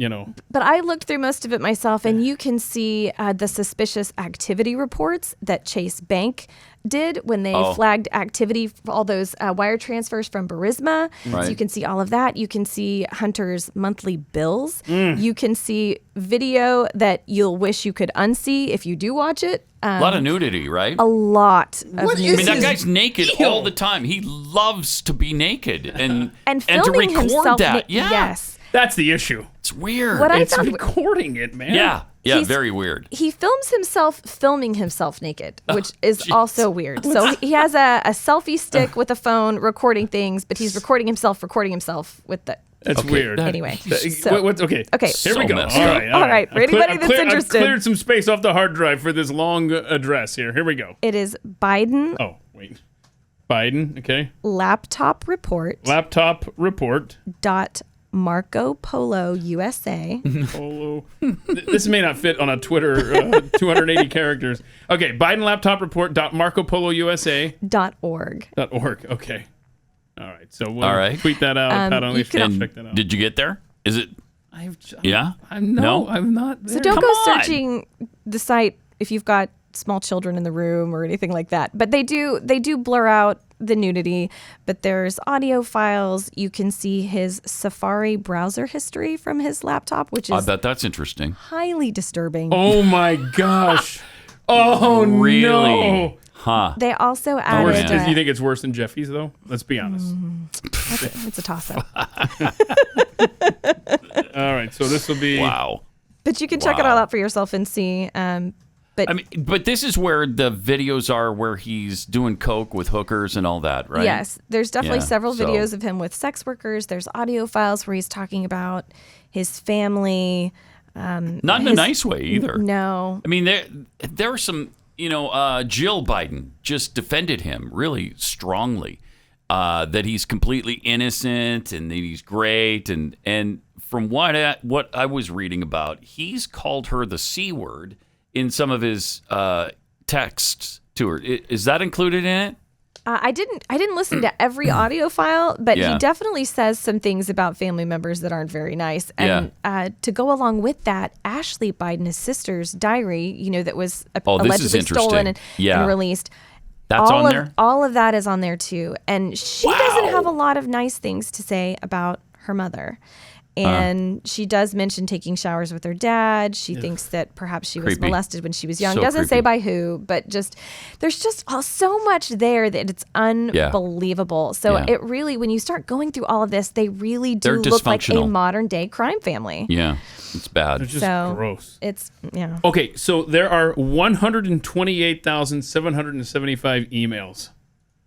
Speaker 22: But I looked through most of it myself, and you can see the suspicious activity reports that Chase Bank did when they flagged activity for all those wire transfers from Burisma.
Speaker 3: Right.
Speaker 22: So you can see all of that. You can see Hunter's monthly bills. You can see video that you'll wish you could unsee if you do watch it.
Speaker 3: A lot of nudity, right?
Speaker 22: A lot of nudity.
Speaker 3: That guy's naked all the time. He loves to be naked and to
Speaker 22: filming
Speaker 3: record
Speaker 22: himself
Speaker 3: that.
Speaker 22: Yes.
Speaker 2: That's the issue.
Speaker 3: It's weird.
Speaker 2: It's recording it, man.
Speaker 3: Yeah, very weird.
Speaker 22: He films himself filming himself naked, which is also weird. So he has a selfie stick with a phone recording things, but he's recording himself with the...
Speaker 2: That's weird.
Speaker 22: Anyway.
Speaker 2: Okay. Here we go. All right.
Speaker 22: For anybody that's interested.
Speaker 2: I've cleared some space off the hard drive for this long address here. Here we go.
Speaker 22: It is Biden.
Speaker 2: Oh, wait. Biden, okay.
Speaker 22: Laptop report. Marco Polo USA.
Speaker 2: Polo. This may not fit on a Twitter 280 characters. Okay, Biden laptop report .marcopoulousa.org. Okay. All right. So we'll tweet that out. Pat Unleashed. Check that out.
Speaker 3: Did you get there? Is it?
Speaker 2: I'm not there.
Speaker 22: So don't go searching the site if you've got small children in the room or anything like that. But they do blur out the nudity, but there's audio files. You can see his Safari browser history from his laptop, which is
Speaker 3: I bet that's interesting.
Speaker 22: Highly disturbing.
Speaker 2: Oh my gosh. Oh,
Speaker 3: really?
Speaker 2: No.
Speaker 3: Huh.
Speaker 22: They also added...
Speaker 2: Do you think it's worse than Jeffy's, though? Let's be honest.
Speaker 22: It's a toss-up.
Speaker 2: All right, so this will be...
Speaker 3: Wow.
Speaker 22: But you can check it all out for yourself and see.
Speaker 3: But this is where the videos are where he's doing coke with hookers and all that, right?
Speaker 22: Yes, there's definitely several videos of him with sex workers. There's audio files where he's talking about his family.
Speaker 3: Not in a nice way either.
Speaker 22: No.
Speaker 3: I mean, there are some, Jill Biden just defended him really strongly, that he's completely innocent and that he's great. And from what I was reading about, he's called her the C word in some of his texts to her. Is that included in it?
Speaker 22: I didn't listen to every audio file, but he definitely says some things about family members that aren't very nice. And to go along with that, Ashley Biden, his sister's diary, that was allegedly stolen and released.
Speaker 3: That's on there?
Speaker 22: All of that is on there too. And she doesn't have a lot of nice things to say about her mother. And she does mention taking showers with her dad. She thinks that perhaps she was molested when she was young. Doesn't say by who, but there's just so much there that it's unbelievable. So it really, when you start going through all of this, they really do look like a modern day crime family.
Speaker 3: Yeah, it's bad.
Speaker 2: They're just gross.
Speaker 22: It's,
Speaker 2: Okay, so there are 128,775 emails.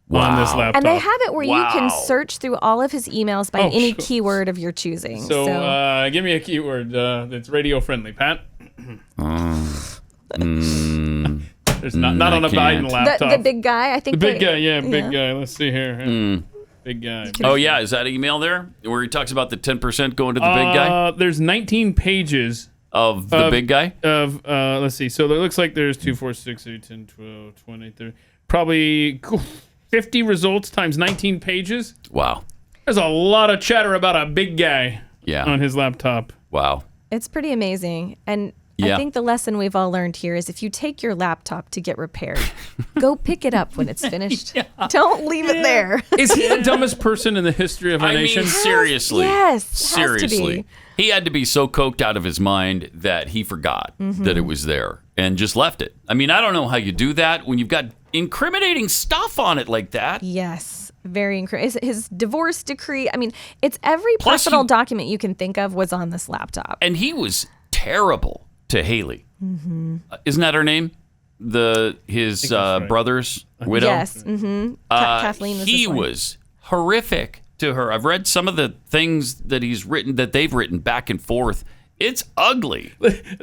Speaker 2: On this laptop.
Speaker 22: And they have it where you can search through all of his emails by any keyword of your choosing.
Speaker 2: So give me a keyword that's radio friendly, Pat. There's not on a Biden laptop.
Speaker 22: The big guy, I think.
Speaker 2: The big guy, big guy. Let's see here. Big guy.
Speaker 3: Oh, yeah. Is that email there where he talks about the 10% going to the big guy?
Speaker 2: There's 19 pages.
Speaker 3: Of the big guy?
Speaker 2: Let's see. So it looks like there's 2, 4, 6, 8, 10, 12, 20, 30. Probably 50 results times 19 pages.
Speaker 3: Wow.
Speaker 2: There's a lot of chatter about a big guy on his laptop.
Speaker 3: Wow.
Speaker 22: It's pretty amazing. And I think the lesson we've all learned here is if you take your laptop to get repaired, go pick it up when it's finished. Don't leave it there.
Speaker 2: Is he the dumbest person in the history of our nation?
Speaker 3: Seriously.
Speaker 22: Yes.
Speaker 3: Seriously. He had to be so coked out of his mind that he forgot that it was there and just left it. I mean, I don't know how you do that when you've got incriminating stuff on it like that.
Speaker 22: Yes. Very incriminating. His divorce decree. I mean, it's every personal document you can think of was on this laptop.
Speaker 3: And he was terrible to Haley. Isn't that her name? His brother's widow?
Speaker 22: Yes. Kathleen was
Speaker 3: He was horrific to her. I've read some of the things that they've written back and forth. It's ugly.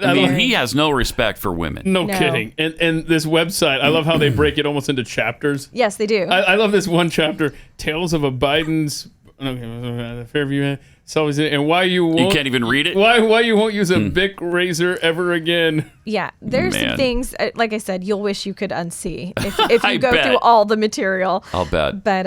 Speaker 3: I mean, he has no respect for women.
Speaker 2: No kidding. And this website, I love how they break it almost into chapters.
Speaker 22: Yes, they do.
Speaker 2: I love this one chapter, Tales of a Biden's Fairview. And why you won't...
Speaker 3: You can't even read it?
Speaker 2: Why you won't use a Bic razor ever again.
Speaker 22: Yeah, there's some things, like I said, you'll wish you could unsee if you go through all the material.
Speaker 3: I'll bet.
Speaker 22: But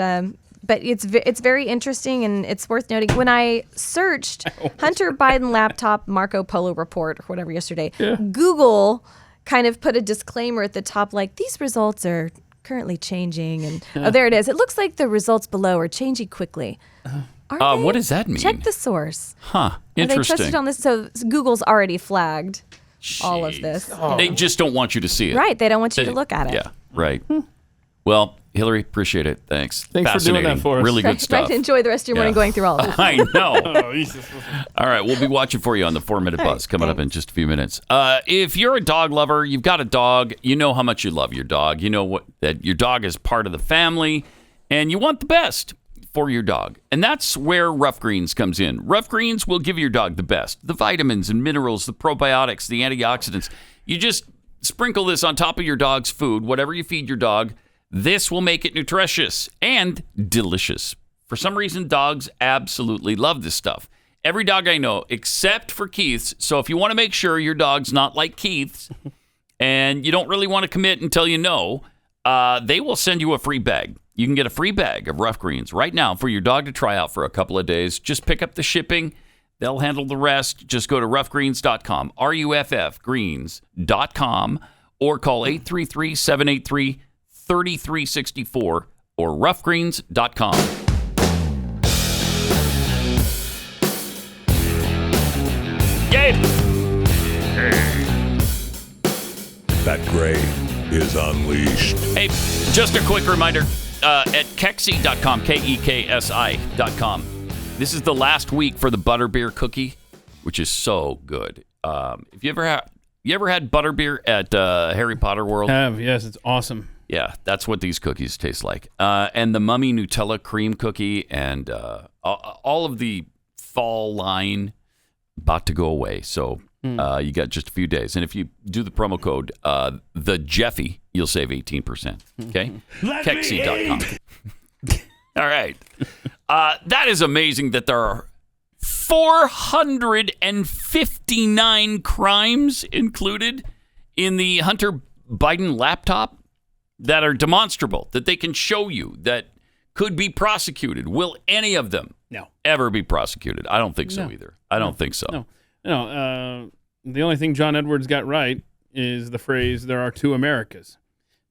Speaker 22: it's very interesting, and it's worth noting. When I searched Hunter Biden laptop Marco Polo report or whatever yesterday, Google kind of put a disclaimer at the top like, these results are currently changing. And there it is. It looks like the results below are changing quickly.
Speaker 3: What does that mean?
Speaker 22: Check the source.
Speaker 3: Huh. Interesting.
Speaker 22: Are they trusted on this? So Google's already flagged all of this.
Speaker 3: They just don't want you to see it.
Speaker 22: Right. They don't want you to look at it.
Speaker 3: Yeah, right. Well, Hillary, appreciate it. Thanks
Speaker 2: for doing that for us.
Speaker 3: Really good stuff.
Speaker 22: Right. Enjoy the rest of your morning going through all of this.
Speaker 3: I know. All right. We'll be watching for you on the 4-Minute Buzz coming up in just a few minutes. If you're a dog lover, you've got a dog, you know how much you love your dog. You know that your dog is part of the family, and you want the best for your dog. And that's where Rough Greens comes in. Rough Greens will give your dog the best. The vitamins and minerals, the probiotics, the antioxidants. You just sprinkle this on top of your dog's food, whatever you feed your dog. This will make it nutritious and delicious. For some reason, dogs absolutely love this stuff. Every dog I know, except for Keith's. So if you want to make sure your dog's not like Keith's, and you don't really want to commit until you know, they will send you a free bag. You can get a free bag of Rough Greens right now for your dog to try out for a couple of days. Just pick up the shipping. They'll handle the rest. Just go to roughgreens.com, RUFFgreens.com, or call 833-783-3364 or roughgreens.com. Yay!
Speaker 5: Pat Gray is unleashed.
Speaker 3: Hey, just a quick reminder, at Keksi.com, KEKSI.com. This is the last week for the butterbeer cookie, which is so good. If you ever had butterbeer at Harry Potter World?
Speaker 2: Yes, it's awesome.
Speaker 3: Yeah, that's what these cookies taste like. And the Mummy Nutella cream cookie and all of the fall line about to go away. So you got just a few days. And if you do the promo code, the Jeffy, you'll save 18%. Okay? Kexi.com. All right. That is amazing that there are 459 crimes included in the Hunter Biden laptop that are demonstrable, that they can show you, that could be prosecuted. Will any of them ever be prosecuted? I don't think so either. I don't think so.
Speaker 2: No. The only thing John Edwards got right is the phrase, there are two Americas.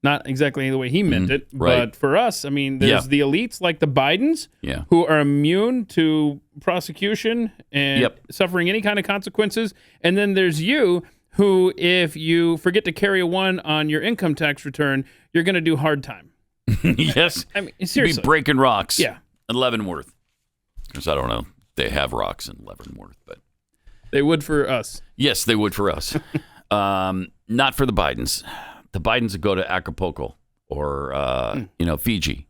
Speaker 2: Not exactly the way he meant it, but for us, I mean, there's the elites like the Bidens who are immune to prosecution and suffering any kind of consequences. And then there's you who, if you forget to carry a 1 on your income tax return, you're going to do hard time.
Speaker 3: Yes.
Speaker 2: I mean, seriously.
Speaker 3: Be breaking rocks.
Speaker 2: Yeah.
Speaker 3: In Leavenworth. Because I don't know. They have rocks in Leavenworth, but
Speaker 2: they would for us.
Speaker 3: Yes, they would for us. Not for the Bidens. The Bidens would go to Acapulco or, Fiji,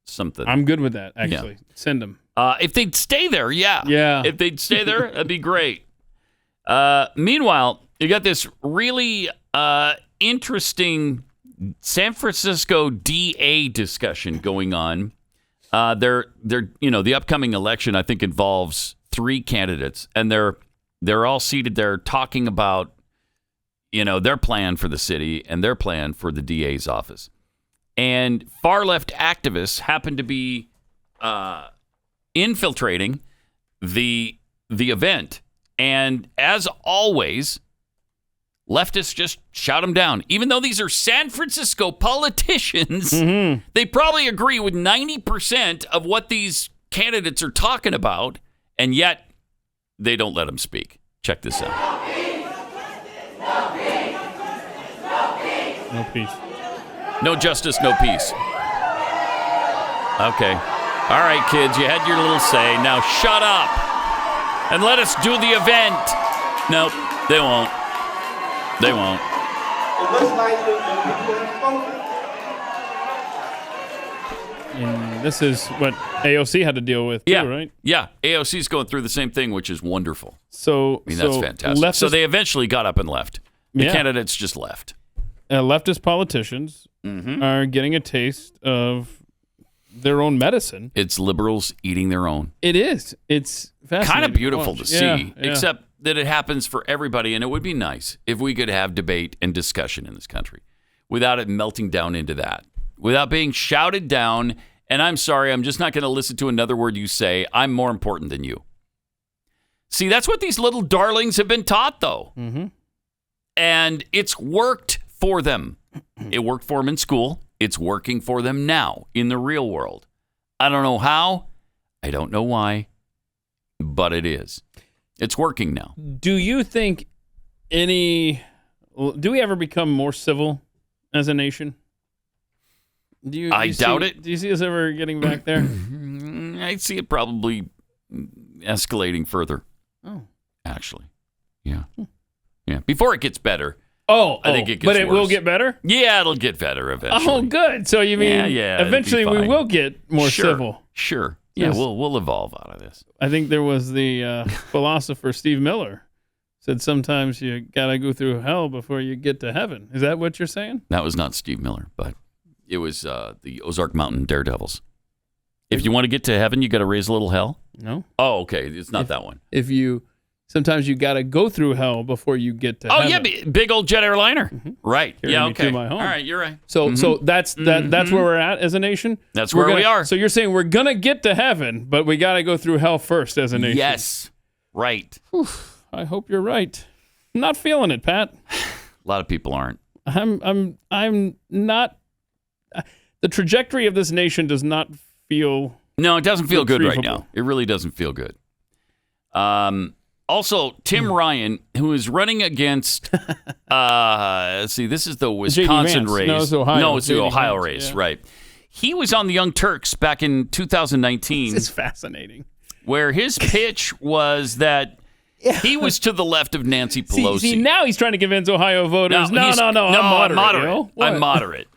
Speaker 3: something.
Speaker 2: I'm good with that, actually. Yeah. Send them.
Speaker 3: If they'd stay there, yeah. If they'd stay there, that'd be great. Meanwhile, you got this really interesting San Francisco DA discussion going on. The upcoming election, I think, involves 3 candidates, and they're all seated there talking about their plan for the city and their plan for the DA's office. And far left activists happen to be infiltrating the event. And as always, leftists just shout them down. Even though these are San Francisco politicians, they probably agree with 90% of what these candidates are talking about, and yet they don't let them speak. Check this out.
Speaker 2: No peace.
Speaker 3: No justice, no peace. Okay. All right, kids, you had your little say. Now shut up and let us do the event. Nope, they won't. They won't.
Speaker 2: And this is what AOC had to deal with, too, right?
Speaker 3: Yeah, AOC's going through the same thing, which is wonderful.
Speaker 2: So,
Speaker 3: that's fantastic. So they eventually got up and left. The candidates just left.
Speaker 2: Leftist politicians are getting a taste of their own medicine.
Speaker 3: It's liberals eating their own.
Speaker 2: It is. It's fascinating.
Speaker 3: Kind of beautiful to see, except that it happens for everybody, and it would be nice if we could have debate and discussion in this country without it melting down into that, without being shouted down, and I'm sorry, I'm just not going to listen to another word you say. I'm more important than you. See, that's what these little darlings have been taught, though. And it's worked for them. It worked for them in school. It's working for them now in the real world. I don't know how. I don't know why. But it is. It's working now.
Speaker 2: Do you think do we ever become more civil as a nation?
Speaker 3: I doubt it.
Speaker 2: Do you see us ever getting back there?
Speaker 3: I see it probably escalating further.
Speaker 2: Oh.
Speaker 3: Actually. Yeah. Yeah. Before it gets better.
Speaker 2: I
Speaker 3: think it gets
Speaker 2: but it
Speaker 3: worse.
Speaker 2: will get better?
Speaker 3: Yeah, it'll get better eventually.
Speaker 2: Oh, good. So you mean eventually we will get more civil?
Speaker 3: Sure. Yeah, we'll evolve out of this.
Speaker 2: I think there was the philosopher Steve Miller said sometimes you got to go through hell before you get to heaven. Is that what you're saying?
Speaker 3: That was not Steve Miller, but it was the Ozark Mountain Daredevils. If you want to get to heaven, you got to raise a little hell?
Speaker 2: No.
Speaker 3: Oh, okay. It's not that one.
Speaker 2: Sometimes you got to go through hell before you get to heaven.
Speaker 3: Oh, yeah, big old jet airliner. Right.
Speaker 2: Carry me to my home.
Speaker 3: All right, you're right.
Speaker 2: So that's where we're at as a nation?
Speaker 3: That's where we are.
Speaker 2: So you're saying we're going to get to heaven, but we got to go through hell first as a nation?
Speaker 3: Yes. Right.
Speaker 2: I hope you're right. I'm not feeling it, Pat.
Speaker 3: A lot of people aren't.
Speaker 2: I'm not. The trajectory of this nation does not feel.
Speaker 3: No, it doesn't feel good right now. It really doesn't feel good. Also, Tim Ryan, who is running against, let's see, this is the Wisconsin race.
Speaker 2: No, it's Ohio.
Speaker 3: No, it's the Ohio race, right. He was on the Young Turks back in 2019.
Speaker 2: This is fascinating.
Speaker 3: Where his pitch was that He was to the left of Nancy Pelosi.
Speaker 2: See, now he's trying to convince Ohio voters. No, I'm moderate. You know?
Speaker 3: I'm moderate.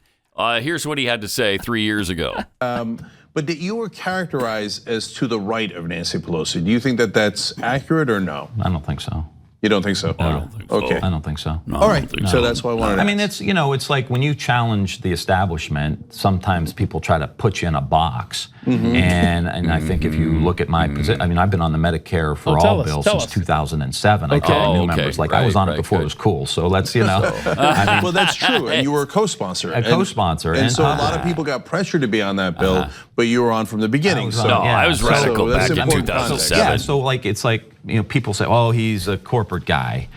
Speaker 3: Here's what he had to say 3 years ago.
Speaker 6: But that you were characterized as to the right of Nancy Pelosi. Do you think that that's accurate or no?
Speaker 7: I don't think so.
Speaker 6: You don't think so?
Speaker 7: No, I don't think so.
Speaker 6: Okay.
Speaker 7: I don't think so.
Speaker 6: No, all right. So that's why I wanted to
Speaker 7: I mean, it's like when you challenge the establishment, sometimes people try to put you in a box. And I think if you look at my position, I mean, I've been on the Medicare for All bill since 2007. I tell new members, like I was on it before it was cool. So let's, I mean,
Speaker 6: well, that's true. And you were a co-sponsor.
Speaker 7: A co-sponsor.
Speaker 6: And so a lot of people got pressured to be on that bill, but you were on from the beginning.
Speaker 3: I was radical back in 2007.
Speaker 7: Yeah, so like it's like, people say, oh, he's a corporate guy.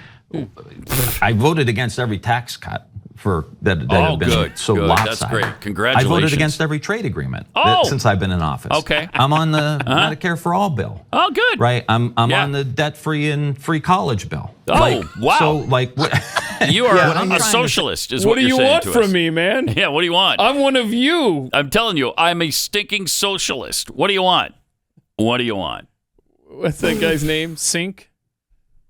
Speaker 7: I voted against every tax cut that have been so lopsided.
Speaker 3: That's great. Congratulations.
Speaker 7: I voted against every trade agreement since I've been in office.
Speaker 3: Okay.
Speaker 7: I'm on the Medicare for All bill.
Speaker 3: Oh, good.
Speaker 7: Right. I'm on the debt-free and free college bill.
Speaker 3: Oh, wow.
Speaker 7: So like,
Speaker 3: you are a socialist. Is
Speaker 2: what do
Speaker 3: you're
Speaker 2: you
Speaker 3: saying
Speaker 2: want
Speaker 3: to
Speaker 2: from
Speaker 3: us.
Speaker 2: me, man?
Speaker 3: Yeah. What do you want?
Speaker 2: I'm one of you.
Speaker 3: I'm telling you, I'm a stinking socialist. What do you want? What do you want?
Speaker 2: What's that guy's name? Sink.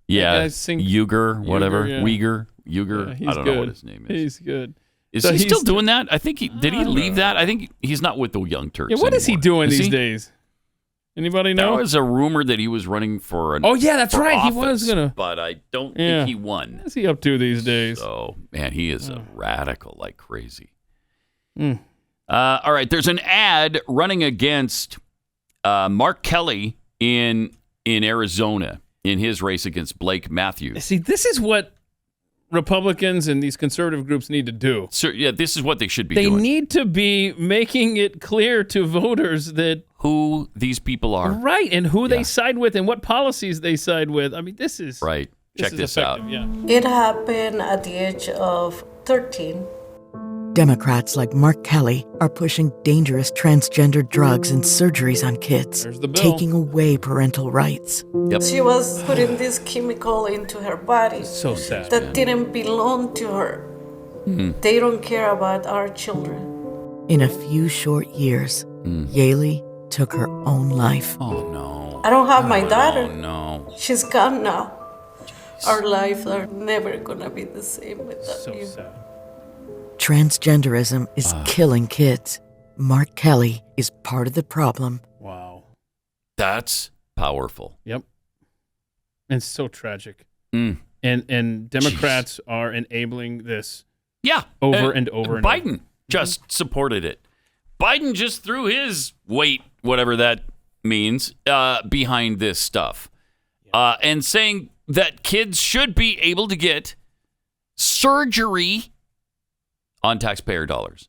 Speaker 3: Yeah, Uyghur, whatever. Uyghur.
Speaker 2: Yeah,
Speaker 3: I don't know what his name is.
Speaker 2: He's good.
Speaker 3: Is he still doing that? I think did he leave that? I think he's not with the Young Turks.
Speaker 2: Yeah, what is he doing these
Speaker 3: he?
Speaker 2: days? Anybody know?
Speaker 3: There was a rumor that he was running for
Speaker 2: that's right.
Speaker 3: Office,
Speaker 2: he was gonna,
Speaker 3: but I don't think he won.
Speaker 2: What's he up to these days?
Speaker 3: So man, he is a radical like crazy. All right, there's an ad running against Mark Kelly in Arizona in his race against Blake Matthews.
Speaker 2: See, this is what Republicans and these conservative groups need to do.
Speaker 3: So, yeah, this is what they should be doing.
Speaker 2: They need to be making it clear to voters that
Speaker 3: who these people are.
Speaker 2: Right, and who they side with and what policies they side with. I mean, this is...
Speaker 3: Right. Check this out.
Speaker 2: Yeah.
Speaker 23: It happened at the age of 13.
Speaker 24: Democrats like Mark Kelly are pushing dangerous transgender drugs and surgeries on kids, taking away parental rights.
Speaker 3: Yep.
Speaker 23: She was putting this chemical into her body
Speaker 2: so sad,
Speaker 23: that didn't belong to her. They don't care about our children.
Speaker 24: In a few short years, Yaley took her own life.
Speaker 3: Oh, no.
Speaker 23: I don't have my daughter.
Speaker 3: Oh, no.
Speaker 23: She's gone now. Our lives are never going to be the same without you.
Speaker 2: Sad.
Speaker 24: Transgenderism is killing kids. Mark Kelly is part of the problem.
Speaker 2: Wow.
Speaker 3: That's powerful.
Speaker 2: Yep. And so tragic. And Democrats are enabling this over and over and
Speaker 3: Biden
Speaker 2: over.
Speaker 3: just supported it. Biden just threw his weight, whatever that means, behind this stuff. And saying that kids should be able to get surgery on taxpayer dollars.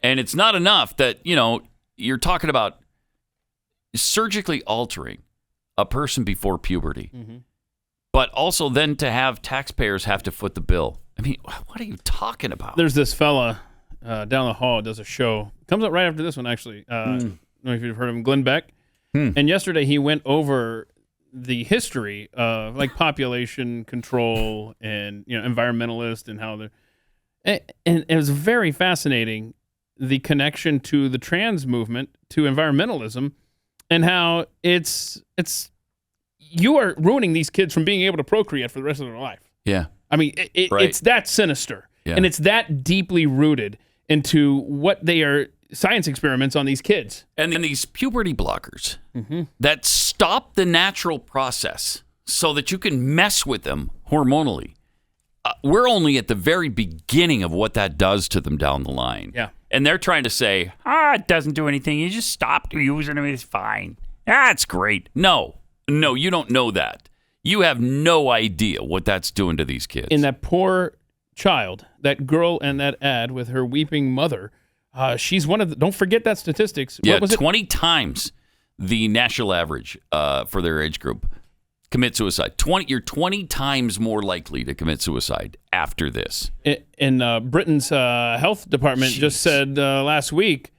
Speaker 3: And it's not enough that, you're talking about surgically altering a person before puberty, but also then to have taxpayers have to foot the bill. I mean, what are you talking about?
Speaker 2: There's this fella down the hall does a show. Comes up right after this one, actually. I don't know if you've heard of him, Glenn Beck. And yesterday he went over the history of like population control and environmentalists and how they're. And it was very fascinating, the connection to the trans movement, to environmentalism, and how it's you are ruining these kids from being able to procreate for the rest of their life.
Speaker 3: Yeah.
Speaker 2: I mean, it's that sinister, and it's that deeply rooted into what they are, science experiments on these kids.
Speaker 3: And then these puberty blockers that stop the natural process so that you can mess with them hormonally. We're only at the very beginning of what that does to them down the line.
Speaker 2: Yeah.
Speaker 3: And they're trying to say, it doesn't do anything. You just stop using them. It's fine. It's great. No, you don't know that. You have no idea what that's doing to these kids.
Speaker 2: And that poor child, that girl in that ad with her weeping mother, she's one of the, don't forget that statistics.
Speaker 3: Yeah,
Speaker 2: what was
Speaker 3: 20 times the national average for their age group. Commit suicide. You're 20 times more likely to commit suicide after this.
Speaker 2: And Britain's health department just said last week,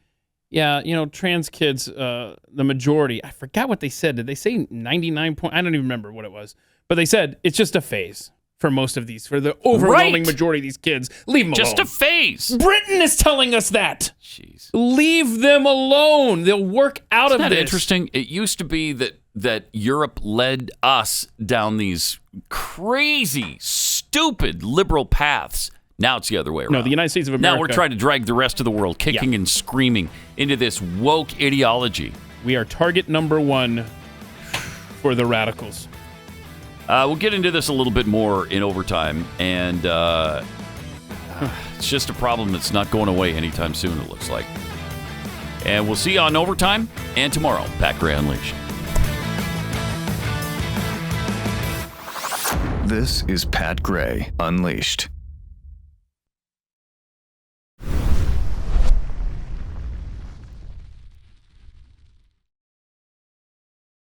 Speaker 2: trans kids, the majority, I forgot what they said. Did they say 99 point? I don't even remember what it was. But they said it's just a phase for most of these, for the overwhelming majority of these kids. Leave them alone.
Speaker 3: Just a phase.
Speaker 2: Britain is telling us that.
Speaker 3: Jeez.
Speaker 2: Leave them alone. They'll work out of this.
Speaker 3: Isn't that interesting? It used to be that that Europe led us down these crazy, stupid liberal paths. Now it's the other way around.
Speaker 2: No, the United States of America.
Speaker 3: Now we're trying to drag the rest of the world kicking and screaming into this woke ideology.
Speaker 2: We are target number one for the radicals.
Speaker 3: We'll get into this a little bit more in overtime, and it's just a problem that's not going away anytime soon, it looks like. And we'll see you on overtime and tomorrow. Pat Gray Unleashed.
Speaker 9: This is Pat Gray Unleashed.